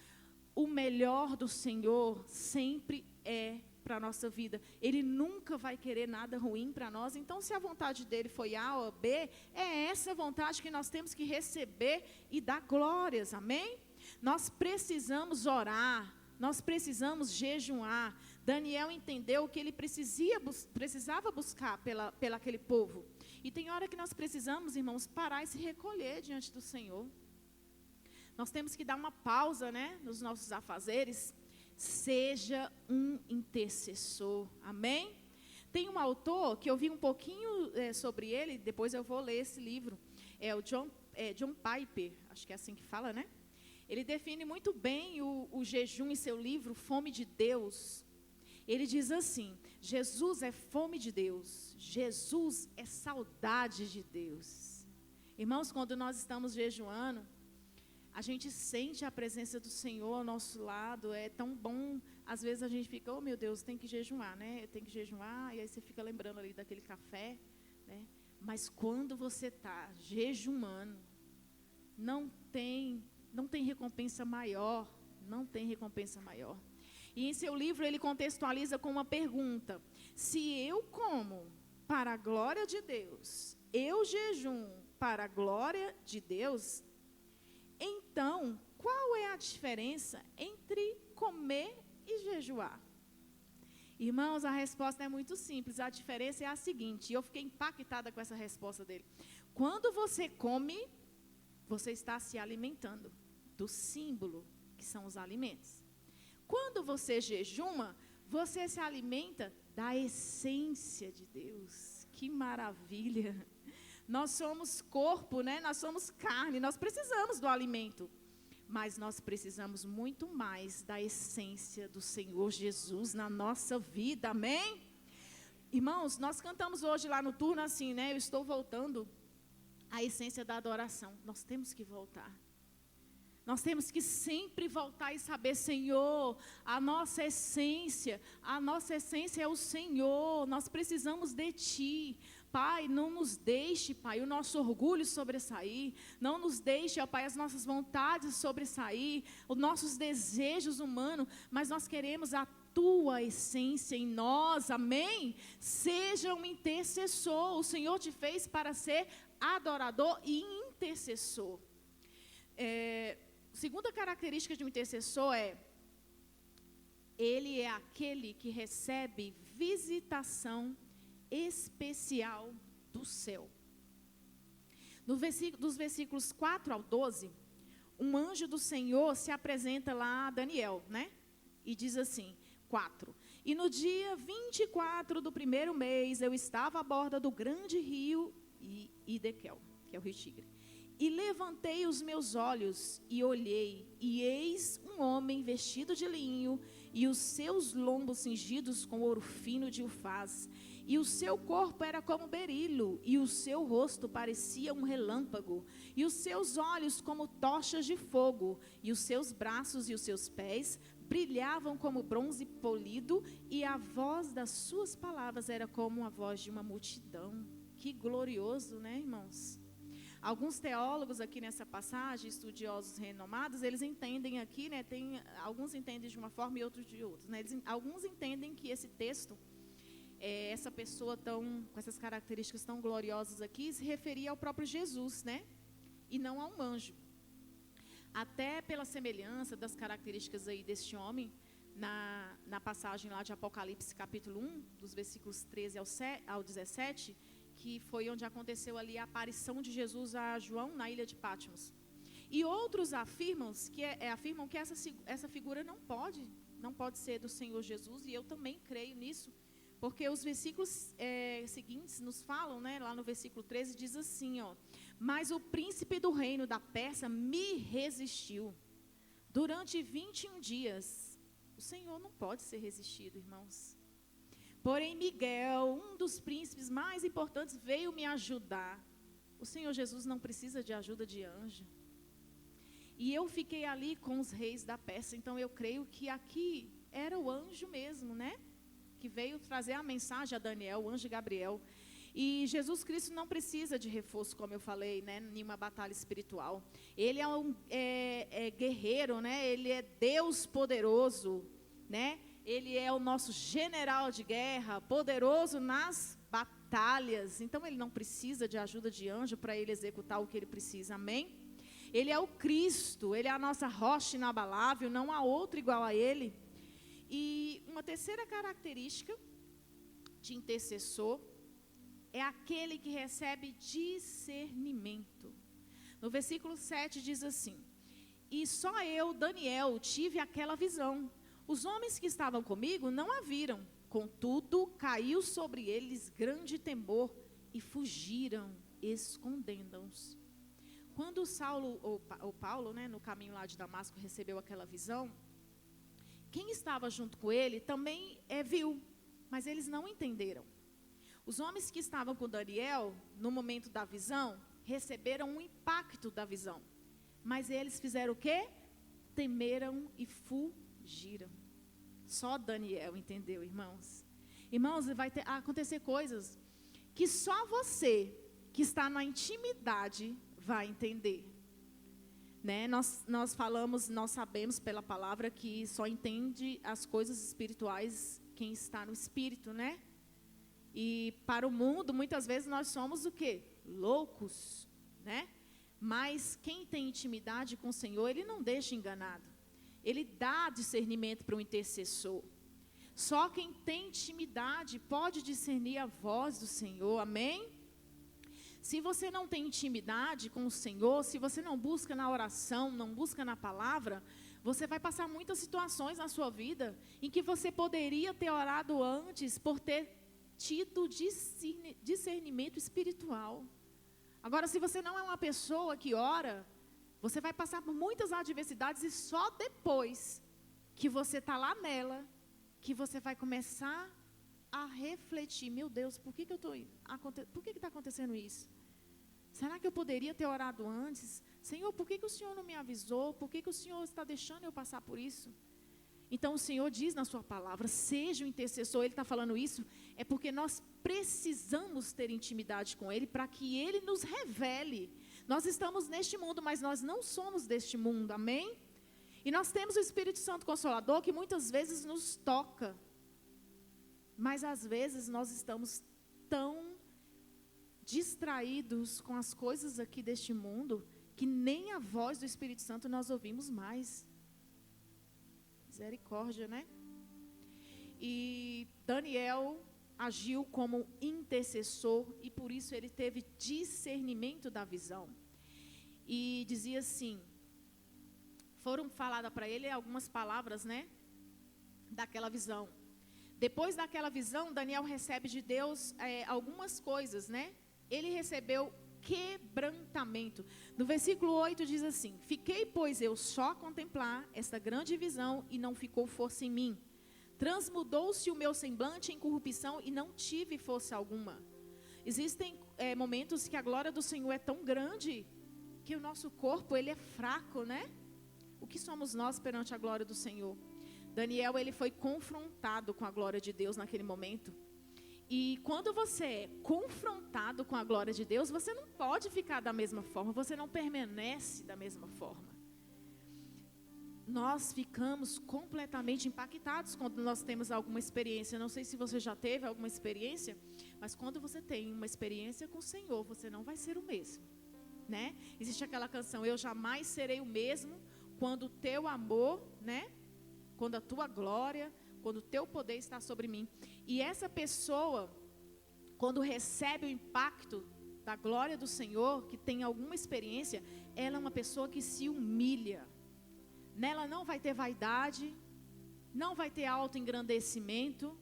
o melhor do Senhor sempre é para a nossa vida. Ele nunca vai querer nada ruim para nós. Então, se a vontade dele foi A ou B, é essa vontade que nós temos que receber e dar glórias, amém? Nós precisamos orar, nós precisamos jejuar. Daniel entendeu que ele precisava buscar pela aquele povo. E tem hora que nós precisamos, irmãos, parar e se recolher diante do Senhor. Nós temos que dar uma pausa, né, nos nossos afazeres. Seja um intercessor, amém? Tem um autor que eu vi um pouquinho sobre ele, depois eu vou ler esse livro. É o John Piper, acho que é assim que fala, né? Ele define muito bem o jejum em seu livro, Fome de Deus. Ele diz assim, Jesus é fome de Deus, Jesus é saudade de Deus. Irmãos, quando nós estamos jejuando, a gente sente a presença do Senhor ao nosso lado, é tão bom. Às vezes a gente fica, oh meu Deus, tem que jejuar, né? Tem que jejuar, e aí você fica lembrando ali daquele café, né? Mas quando você está jejuando, não tem recompensa maior, não tem recompensa maior. E em seu livro ele contextualiza com uma pergunta: se eu como para a glória de Deus, eu jejum para a glória de Deus, então qual é a diferença entre comer e jejuar? Irmãos, a resposta é muito simples. A diferença é a seguinte, e eu fiquei impactada com essa resposta dele. Quando você come, você está se alimentando do símbolo, que são os alimentos. Quando você jejuma, você se alimenta da essência de Deus. Que maravilha! Nós somos corpo, né? Nós somos carne, nós precisamos do alimento. Mas nós precisamos muito mais da essência do Senhor Jesus na nossa vida, amém? Irmãos, nós cantamos hoje lá no turno assim, né? Eu estou voltando à essência da adoração. Nós temos que voltar. Nós temos que sempre voltar e saber, Senhor, a nossa essência é o Senhor, nós precisamos de Ti. Pai, não nos deixe, Pai, o nosso orgulho sobressair, não nos deixe, ó Pai, as nossas vontades sobressair, os nossos desejos humanos, mas nós queremos a Tua essência em nós, amém? Seja um intercessor, o Senhor te fez para ser adorador e intercessor. Segunda característica de um intercessor ele é aquele que recebe visitação especial do céu. Dos versículos 4 ao 12, um anjo do Senhor se apresenta lá a Daniel, né? E diz assim, 4. E no dia 24 do primeiro mês, eu estava à borda do grande rio Idequel, que é o rio Tigre. E levantei os meus olhos e olhei, e eis um homem vestido de linho, e os seus lombos cingidos com ouro fino de ufaz. E o seu corpo era como berilo, e o seu rosto parecia um relâmpago, e os seus olhos como tochas de fogo, e os seus braços e os seus pés brilhavam como bronze polido, e a voz das suas palavras era como a voz de uma multidão. Que glorioso, né, irmãos? Alguns teólogos aqui nessa passagem, estudiosos renomados, eles entendem aqui, né, alguns entendem de uma forma e outros de outra, né, alguns entendem que esse texto, essa pessoa com essas características tão gloriosas aqui, se referia ao próprio Jesus, né, e não a um anjo. Até pela semelhança das características aí deste homem, na passagem lá de Apocalipse capítulo 1, dos versículos 13 ao 17, que foi onde aconteceu ali a aparição de Jesus a João na ilha de Patmos. E outros afirmam que essa figura não pode ser do Senhor Jesus, e eu também creio nisso, porque os versículos seguintes nos falam, né, lá no versículo 13, diz assim, mas o príncipe do reino da Pérsia me resistiu durante 21 dias. O Senhor não pode ser resistido, irmãos. Porém, Miguel, um dos príncipes mais importantes, veio me ajudar. O Senhor Jesus não precisa de ajuda de anjo. E eu fiquei ali com os reis da Pérsia. Então, eu creio que aqui era o anjo mesmo, né? Que veio trazer a mensagem a Daniel, o anjo Gabriel. E Jesus Cristo não precisa de reforço, como eu falei, né? Em uma batalha espiritual. Ele é um guerreiro, né? Ele é Deus poderoso, né? Ele é o nosso general de guerra, poderoso nas batalhas. Então, ele não precisa de ajuda de anjo para ele executar o que ele precisa, amém? Ele é o Cristo, ele é a nossa rocha inabalável, não há outro igual a ele. E uma terceira característica de intercessor é aquele que recebe discernimento. No versículo 7 diz assim, e só eu, Daniel, tive aquela visão. Os homens que estavam comigo não a viram, contudo, caiu sobre eles grande temor e fugiram, escondendo-os. Quando Paulo, né, no caminho lá de Damasco, recebeu aquela visão, quem estava junto com ele também viu, mas eles não entenderam. Os homens que estavam com Daniel, no momento da visão, receberam um impacto da visão, mas eles fizeram o quê? Temeram e fugiram. Só Daniel entendeu, irmãos. Irmãos, vai acontecer coisas que só você, que está na intimidade, vai entender. Né? Nós sabemos pela palavra que só entende as coisas espirituais quem está no espírito, né? E para o mundo, muitas vezes nós somos o quê? Loucos, né? Mas quem tem intimidade com o Senhor, ele não deixa enganado. Ele dá discernimento para o intercessor. Só quem tem intimidade pode discernir a voz do Senhor, amém? Se você não tem intimidade com o Senhor, se você não busca na oração, não busca na palavra, você vai passar muitas situações na sua vida em que você poderia ter orado antes por ter tido discernimento espiritual. Agora, se você não é uma pessoa que ora, você vai passar por muitas adversidades e só depois que você está lá nela, que você vai começar a refletir, meu Deus, por que está acontecendo isso? Será que eu poderia ter orado antes? Senhor, por que o Senhor não me avisou? Por que o Senhor está deixando eu passar por isso? Então o Senhor diz na sua palavra, seja o intercessor, Ele está falando isso, é porque nós precisamos ter intimidade com Ele para que Ele nos revele. Nós estamos neste mundo, mas nós não somos deste mundo, amém? E nós temos o Espírito Santo Consolador que muitas vezes nos toca, mas às vezes nós estamos tão distraídos com as coisas aqui deste mundo, que nem a voz do Espírito Santo nós ouvimos mais. Misericórdia, né? E Daniel agiu como intercessor e por isso ele teve discernimento da visão. E dizia assim, foram faladas para ele algumas palavras, né? Daquela visão. Depois daquela visão, Daniel recebe de Deus algumas coisas, né? Ele recebeu quebrantamento. No versículo 8 diz assim: fiquei, pois, eu só a contemplar esta grande visão e não ficou força em mim. Transmudou-se o meu semblante em corrupção e não tive força alguma. Existem momentos que a glória do Senhor é tão grande que o nosso corpo, ele é fraco, né? O que somos nós perante a glória do Senhor? Daniel, ele foi confrontado com a glória de Deus naquele momento. E quando você é confrontado com a glória de Deus, você não pode ficar da mesma forma, você não permanece da mesma forma. Nós ficamos completamente impactados quando nós temos alguma experiência. Não sei se você já teve alguma experiência, mas quando você tem uma experiência com o Senhor, você não vai ser o mesmo, né? Existe aquela canção, eu jamais serei o mesmo, quando o teu amor, né? Quando a tua glória, quando o teu poder está sobre mim. E essa pessoa, quando recebe o impacto da glória do Senhor, que tem alguma experiência, ela é uma pessoa que se humilha. Nela não vai ter vaidade, não vai ter autoengrandecimento.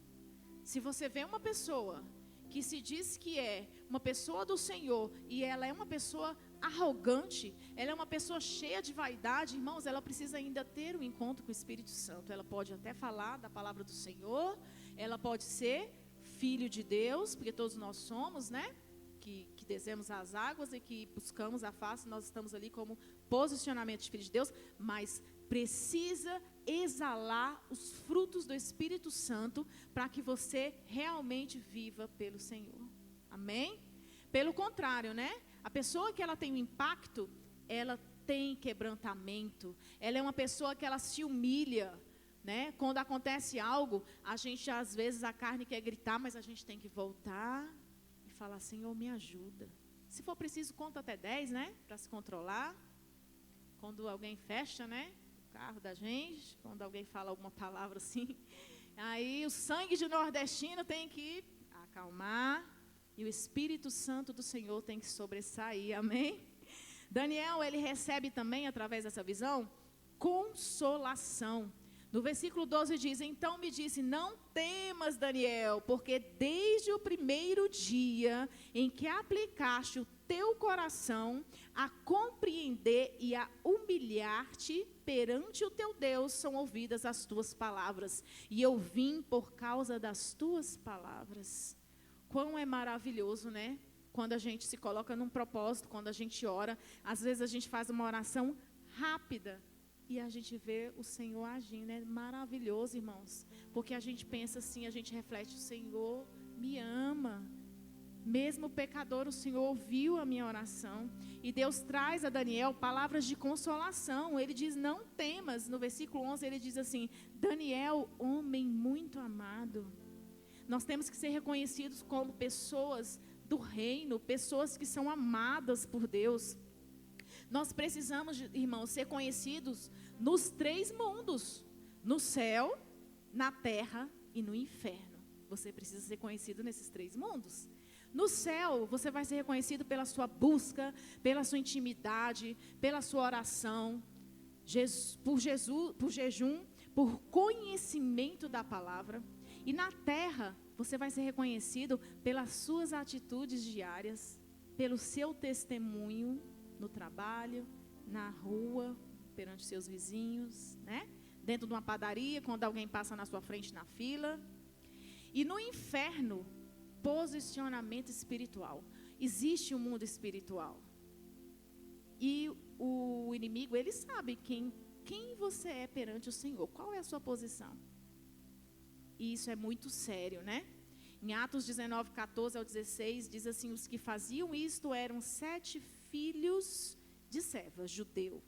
Se você vê uma pessoa que se diz que é uma pessoa do Senhor e ela é uma pessoa arrogante, ela é uma pessoa cheia de vaidade, irmãos, ela precisa ainda ter um encontro com o Espírito Santo. Ela pode até falar da palavra do Senhor, ela pode ser filho de Deus, porque todos nós somos, né? Que descemos as águas e que buscamos a face, nós estamos ali como posicionamento de filho de Deus, mas precisa exalar os frutos do Espírito Santo para que você realmente viva pelo Senhor. Amém? Pelo contrário, né? A pessoa que ela tem um impacto, ela tem quebrantamento. Ela é uma pessoa que ela se humilha, né? Quando acontece algo, a gente às vezes a carne quer gritar, mas a gente tem que voltar e falar: Senhor, me ajuda. Se for preciso, conta até 10, né? Para se controlar. Quando alguém fecha, né? Carro da gente, quando alguém fala alguma palavra assim, aí o sangue de nordestino tem que acalmar e o Espírito Santo do Senhor tem que sobressair, amém? Daniel, ele recebe também, através dessa visão, consolação. No versículo 12 diz: então me disse, não temas, Daniel, porque desde o primeiro dia em que aplicaste o teu coração a compreender e a humilhar-te perante o teu Deus, são ouvidas as tuas palavras, e eu vim por causa das tuas palavras. Quão é maravilhoso, né? Quando a gente se coloca num propósito, quando a gente ora, às vezes a gente faz uma oração rápida, e a gente vê o Senhor agindo, é maravilhoso, irmãos, porque a gente pensa assim, a gente reflete: o Senhor me ama, mesmo pecador, o Senhor ouviu a minha oração, e Deus traz a Daniel palavras de consolação. Ele diz: não temas. No versículo 11 ele diz assim: Daniel, homem muito amado. Nós temos que ser reconhecidos como pessoas do reino, pessoas que são amadas por Deus. Nós precisamos, irmãos, ser conhecidos nos 3 mundos: no céu, na terra e no inferno. Você precisa ser conhecido nesses 3 mundos. No céu, você vai ser reconhecido pela sua busca, pela sua intimidade, pela sua oração, por jejum, por conhecimento da palavra. E na terra, você vai ser reconhecido pelas suas atitudes diárias, pelo seu testemunho no trabalho, na rua, perante seus vizinhos, né? Dentro de uma padaria, quando alguém passa na sua frente na fila. E no inferno, posicionamento espiritual. Existe um mundo espiritual. E o inimigo, ele sabe quem você é perante o Senhor. Qual é a sua posição? E isso é muito sério, né? Em Atos 19, 14 ao 16, diz assim: os que faziam isto eram 7 filhos de Cefas, judeu,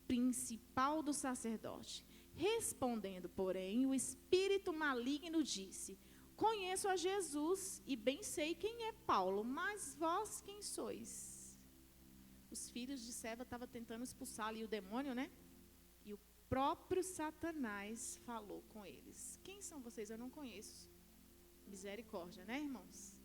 principal do sacerdote. Respondendo, porém, o espírito maligno disse: conheço a Jesus e bem sei quem é Paulo, mas vós quem sois? os filhos de Seva estavam tentando expulsar ali o demônio, né? E o próprio Satanás falou com eles. Quem são vocês? Eu não conheço. Misericórdia, né, irmãos?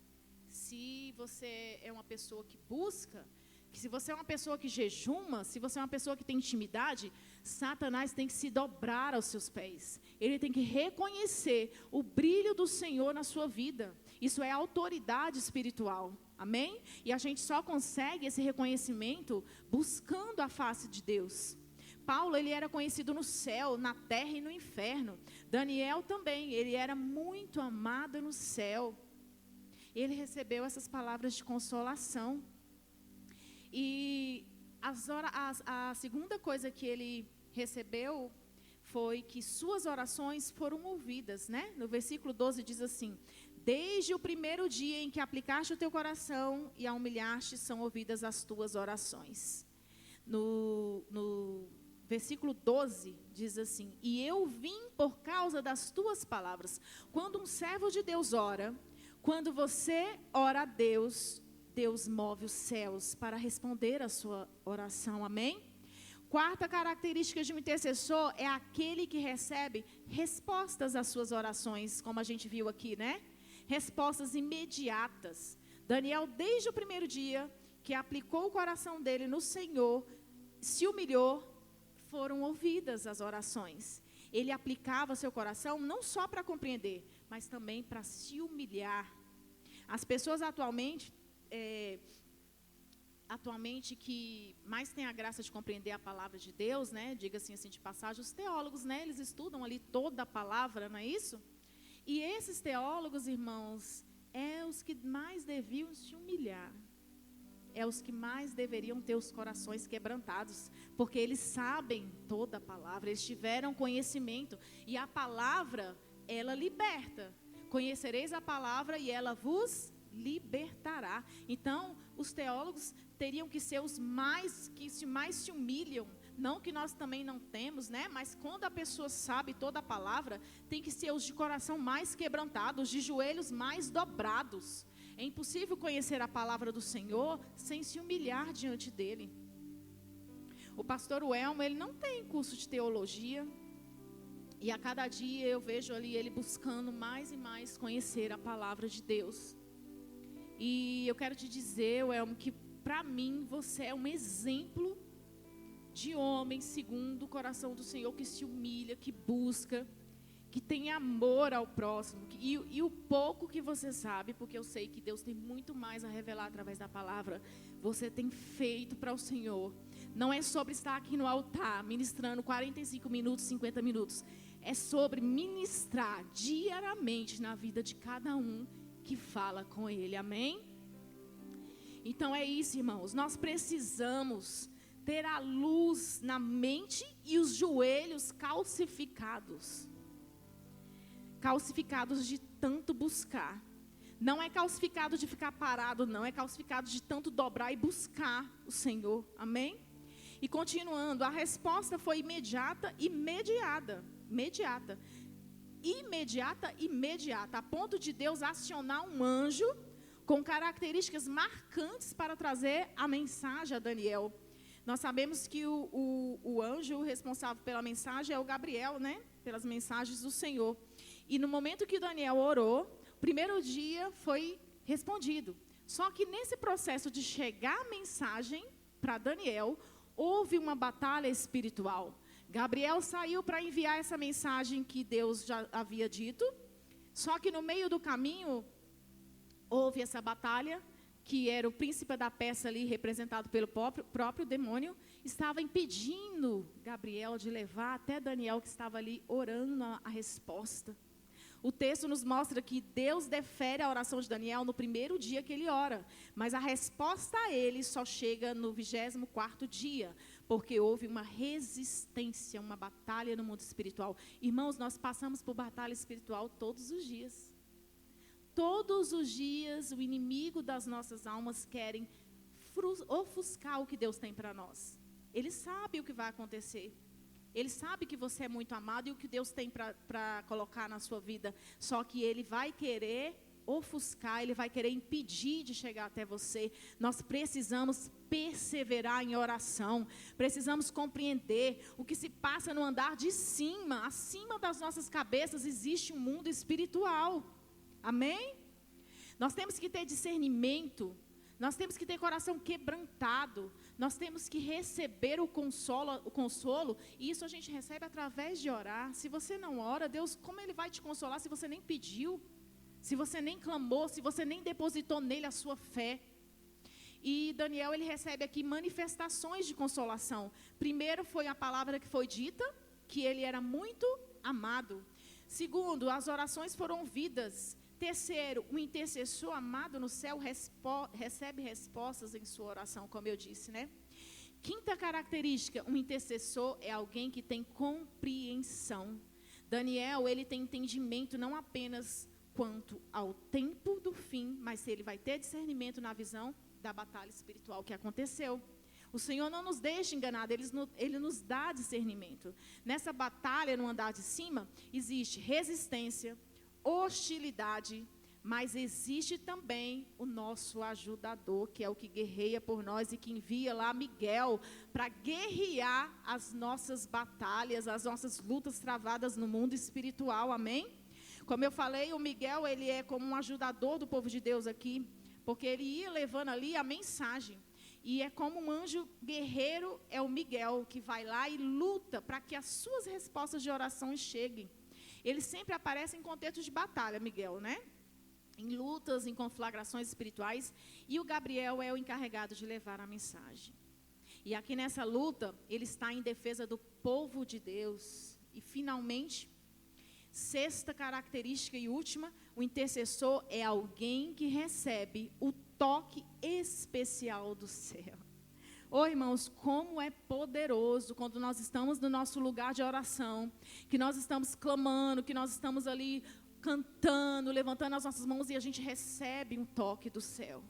Se você é uma pessoa que busca, se você é uma pessoa que jejuma, se você é uma pessoa que tem intimidade, Satanás tem que se dobrar aos seus pés. Ele tem que reconhecer o brilho do Senhor na sua vida. Isso é autoridade espiritual. Amém? E a gente só consegue esse reconhecimento buscando a face de Deus. Paulo, ele era conhecido no céu, na terra e no inferno. Daniel também, ele era muito amado no céu. Ele recebeu essas palavras de consolação. E a segunda coisa que ele recebeu foi que suas orações foram ouvidas, né? No versículo 12 diz assim: desde o primeiro dia em que aplicaste o teu coração e a humilhaste, são ouvidas as tuas orações. No versículo 12 diz assim: e eu vim por causa das tuas palavras. Quando um servo de Deus ora, quando você ora a Deus, Deus move os céus para responder a sua oração, amém? Quarta característica de um intercessor é aquele que recebe respostas às suas orações, como a gente viu aqui, né? Respostas imediatas. Daniel, desde o primeiro dia que aplicou o coração dele no Senhor, se humilhou, foram ouvidas as orações. Ele aplicava seu coração não só para compreender, mas também para se humilhar. As pessoas atualmente que mais têm a graça de compreender a palavra de Deus, né? Diga-se assim de passagem, os teólogos, né? Eles estudam ali toda a palavra, não é isso? E esses teólogos, irmãos, os que mais deviam se humilhar. Os que mais deveriam ter os corações quebrantados, porque eles sabem toda a palavra, eles tiveram conhecimento, e a palavra, ela liberta. Conhecereis a palavra e ela vos libertará. Então, os teólogos teriam que ser os que mais se humilham. Não que nós também não temos, né? Mas quando a pessoa sabe toda a palavra, tem que ser os de coração mais quebrantado, os de joelhos mais dobrados. É impossível conhecer a palavra do Senhor sem se humilhar diante dele. O pastor Welmo, ele não tem curso de teologia. E a cada dia eu vejo ali ele buscando mais e mais conhecer a palavra de Deus. E eu quero te dizer, Welmo, que para mim você é um exemplo de homem segundo o coração do Senhor, que se humilha, que busca, que tem amor ao próximo. E o pouco que você sabe, porque eu sei que Deus tem muito mais a revelar através da palavra, você tem feito para o Senhor. Não é sobre estar aqui no altar, ministrando 45 minutos, 50 minutos. É sobre ministrar diariamente na vida de cada um que fala com Ele, amém? Então é isso, irmãos, nós precisamos ter a luz na mente e os joelhos calcificados de tanto buscar. Não é calcificado de ficar parado, não, é calcificado de tanto dobrar e buscar o Senhor, amém? E continuando, a resposta foi imediata, a ponto de Deus acionar um anjo com características marcantes para trazer a mensagem a Daniel. Nós sabemos que o anjo responsável pela mensagem é o Gabriel, né? Pelas mensagens do Senhor. E no momento que Daniel orou, o primeiro dia foi respondido. Só que nesse processo de chegar a mensagem para Daniel, houve uma batalha espiritual. Gabriel saiu para enviar essa mensagem que Deus já havia dito. Só que no meio do caminho, houve essa batalha, que era o príncipe da peça ali, representado pelo próprio demônio, estava impedindo Gabriel de levar até Daniel, que estava ali orando a resposta. O texto nos mostra que Deus defere a oração de Daniel no primeiro dia que ele ora, mas a resposta a ele só chega no 24º dia, porque houve uma resistência, uma batalha no mundo espiritual. Irmãos, nós passamos por batalha espiritual todos os dias. Todos os dias o inimigo das nossas almas querem ofuscar o que Deus tem para nós. Ele sabe o que vai acontecer. Ele sabe que você é muito amado e o que Deus tem para colocar na sua vida. Só que ele vai querer ofuscar, ele vai querer impedir de chegar até você. Nós precisamos perseverar em oração, precisamos compreender o que se passa no andar de cima. Acima das nossas cabeças existe um mundo espiritual, amém? Nós temos que ter discernimento, nós temos que ter coração quebrantado, nós temos que receber o consolo, e isso a gente recebe através de orar. Se você não ora, Deus, como Ele vai te consolar se você nem pediu, se você nem clamou, se você nem depositou nele a sua fé? E Daniel, ele recebe aqui manifestações de consolação. Primeiro foi a palavra que foi dita, que ele era muito amado. Segundo, as orações foram ouvidas. Terceiro, o intercessor amado no céu recebe respostas em sua oração, como eu disse, né? Quinta característica, um intercessor é alguém que tem compreensão. Daniel, ele tem entendimento não apenas quanto ao tempo do fim, mas ele vai ter discernimento na visão da batalha espiritual que aconteceu. O Senhor não nos deixa enganados, Ele nos dá discernimento. Nessa batalha, no andar de cima, existe resistência, hostilidade, mas existe também o nosso ajudador, que é o que guerreia por nós e que envia lá Miguel para guerrear as nossas batalhas, as nossas lutas travadas no mundo espiritual, amém? Como eu falei, o Miguel, ele é como um ajudador do povo de Deus aqui, porque ele ia levando ali a mensagem. E é como um anjo guerreiro, é o Miguel, que vai lá e luta para que as suas respostas de oração cheguem. Ele sempre aparece em contexto de batalha, Miguel, né? Em lutas, em conflagrações espirituais. E o Gabriel é o encarregado de levar a mensagem. E aqui nessa luta, ele está em defesa do povo de Deus. E finalmente, sexta característica e última, o intercessor é alguém que recebe o toque especial do céu. Oh, irmãos, como é poderoso quando nós estamos no nosso lugar de oração, que nós estamos clamando, que nós estamos ali cantando, levantando as nossas mãos e a gente recebe um toque do céu.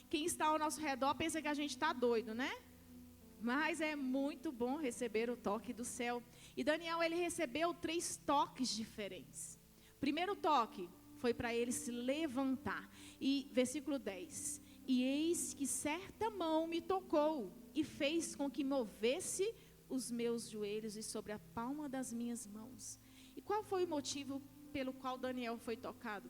Quem está ao nosso redor pensa que a gente está doido, né? Mas é muito bom receber o toque do céu. E Daniel, ele recebeu 3 toques diferentes. Primeiro toque foi para ele se levantar. E versículo 10. E eis que certa mão me tocou e fez com que movesse os meus joelhos e sobre a palma das minhas mãos. E qual foi o motivo pelo qual Daniel foi tocado?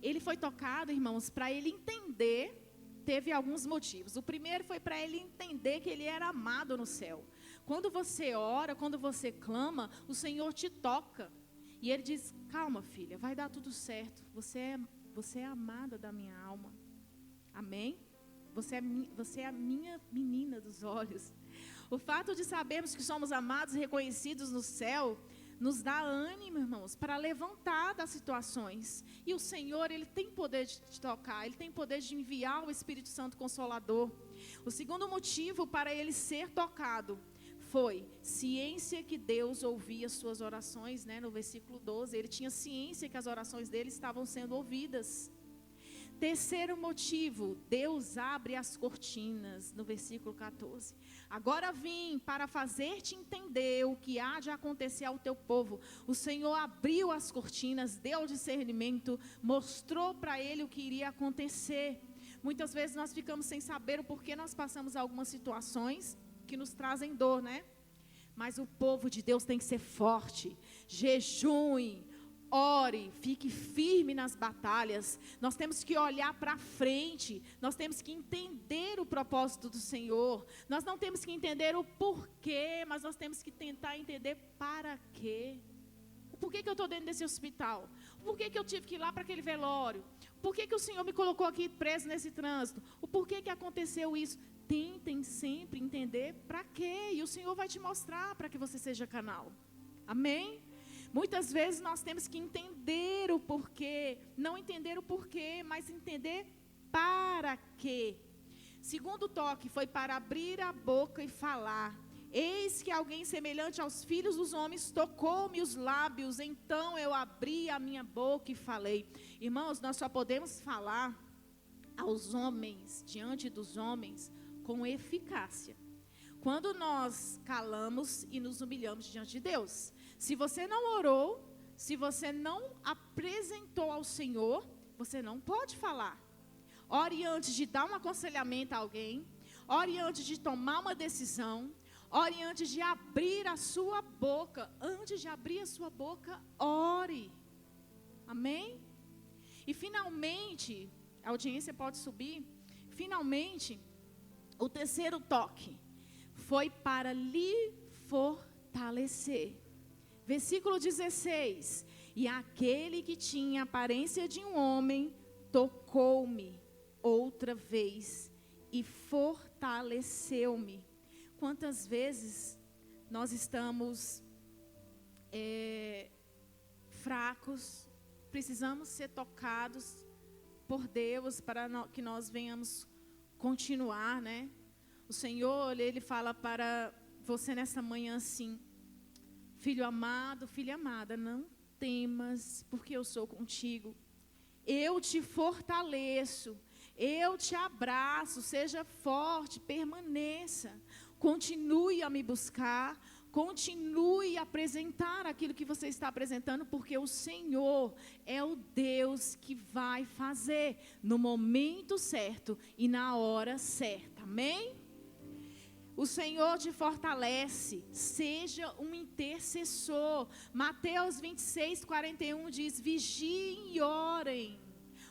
Ele foi tocado, irmãos, para ele entender, teve alguns motivos. O primeiro foi para ele entender que ele era amado no céu. Quando você ora, quando você clama, o Senhor te toca. E ele diz, calma filha, vai dar tudo certo. Você é amada da minha alma. Amém? Você é a minha menina dos olhos. O fato de sabermos que somos amados e reconhecidos no céu nos dá ânimo, irmãos, para levantar das situações. E o Senhor, Ele tem poder de te tocar, Ele tem poder de enviar o Espírito Santo Consolador. O segundo motivo para ele ser tocado foi ciência que Deus ouvia suas orações, né? No versículo 12, ele tinha ciência que as orações dele estavam sendo ouvidas. Terceiro motivo, Deus abre as cortinas, no versículo 14. Agora vim para fazer-te entender o que há de acontecer ao teu povo. O Senhor abriu as cortinas, deu discernimento, mostrou para ele o que iria acontecer. Muitas vezes nós ficamos sem saber o porquê nós passamos algumas situações que nos trazem dor, né? Mas o povo de Deus tem que ser forte, jejue, ore, fique firme nas batalhas. Nós temos que olhar para frente, nós temos que entender o propósito do Senhor. Nós não temos que entender o porquê, mas nós temos que tentar entender para quê. O porquê que eu estou dentro desse hospital? O porquê que eu tive que ir lá para aquele velório? O porquê que o Senhor me colocou aqui preso nesse trânsito? O porquê que aconteceu isso? Tentem sempre entender para quê, e o Senhor vai te mostrar para que você seja canal. Amém? Muitas vezes nós temos que entender o porquê, não entender o porquê, mas entender para quê. Segundo toque foi para abrir a boca e falar. Eis que alguém semelhante aos filhos dos homens tocou-me os lábios, então eu abri a minha boca e falei. Irmãos, nós só podemos falar aos homens, diante dos homens, com eficácia, quando nós calamos e nos humilhamos diante de Deus. Se você não orou, se você não apresentou ao Senhor, você não pode falar. Ore antes de dar um aconselhamento a alguém. Ore antes de tomar uma decisão. Ore antes de abrir a sua boca. Antes de abrir a sua boca, ore. Amém? E finalmente, a audiência pode subir. Finalmente, o terceiro toque foi para lhe fortalecer. Versículo 16. E aquele que tinha a aparência de um homem tocou-me outra vez e fortaleceu-me. Quantas vezes nós estamos fracos, precisamos ser tocados por Deus para que nós venhamos continuar, né? O Senhor, Ele fala para você nessa manhã assim: filho amado, filha amada, não temas, porque eu sou contigo. Eu te fortaleço, eu te abraço, seja forte, permaneça. Continue a me buscar, continue a apresentar aquilo que você está apresentando, porque o Senhor é o Deus que vai fazer no momento certo e na hora certa. Amém? O Senhor te fortalece, seja um intercessor. Mateus 26, 41 diz: vigiem e orem.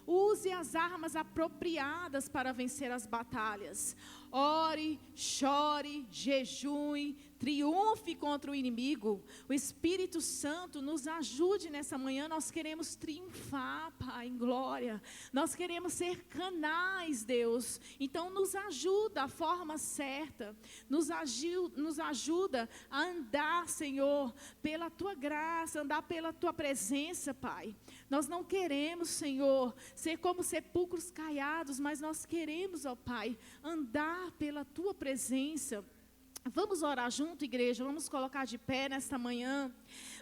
Use as armas apropriadas para vencer as batalhas. Ore, chore, jejue, triunfe contra o inimigo. O Espírito Santo nos ajude nessa manhã. Nós queremos triunfar, Pai, em glória. Nós queremos ser canais, Deus. Então nos ajuda a forma certa. Nos ajuda a andar, Senhor, pela Tua graça, andar pela Tua presença, Pai. Nós não queremos, Senhor, ser como sepulcros caiados, mas nós queremos, ó Pai, andar pela Tua presença. Vamos orar junto, igreja, vamos colocar de pé nesta manhã.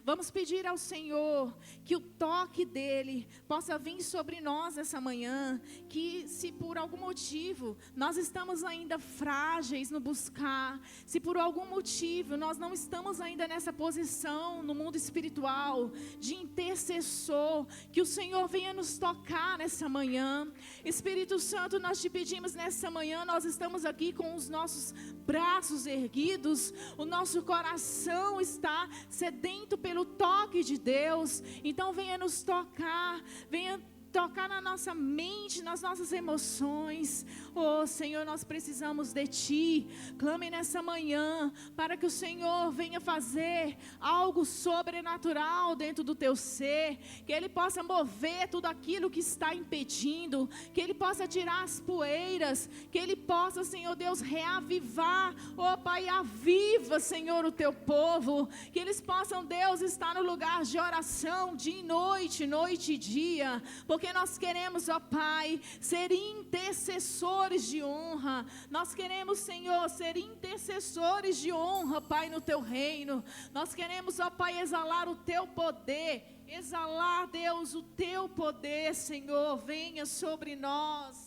Vamos pedir ao Senhor que o toque dEle possa vir sobre nós essa manhã. Que se por algum motivo nós estamos ainda frágeis no buscar, se por algum motivo nós não estamos ainda nessa posição no mundo espiritual de intercessor, que o Senhor venha nos tocar nessa manhã. Espírito Santo, nós te pedimos nessa manhã, nós estamos aqui com os nossos braços erguidos, o nosso coração está sedento pelo toque de Deus. Então venha nos tocar, venha tocar na nossa mente, nas nossas emoções. Oh Senhor, nós precisamos de Ti. Clame nessa manhã para que o Senhor venha fazer algo sobrenatural dentro do teu ser, que Ele possa mover tudo aquilo que está impedindo, que Ele possa tirar as poeiras, que Ele possa, Senhor Deus, reavivar. Oh Pai, aviva, Senhor, o teu povo, que eles possam, Deus, estar no lugar de oração dia e noite, noite e dia, porque nós queremos, ó Pai, ser intercessores de honra. Nós queremos, Senhor, ser intercessores de honra, Pai, no Teu reino. Nós queremos, ó Pai, exalar o Teu poder. Exalar, Deus, o Teu poder, Senhor, venha sobre nós.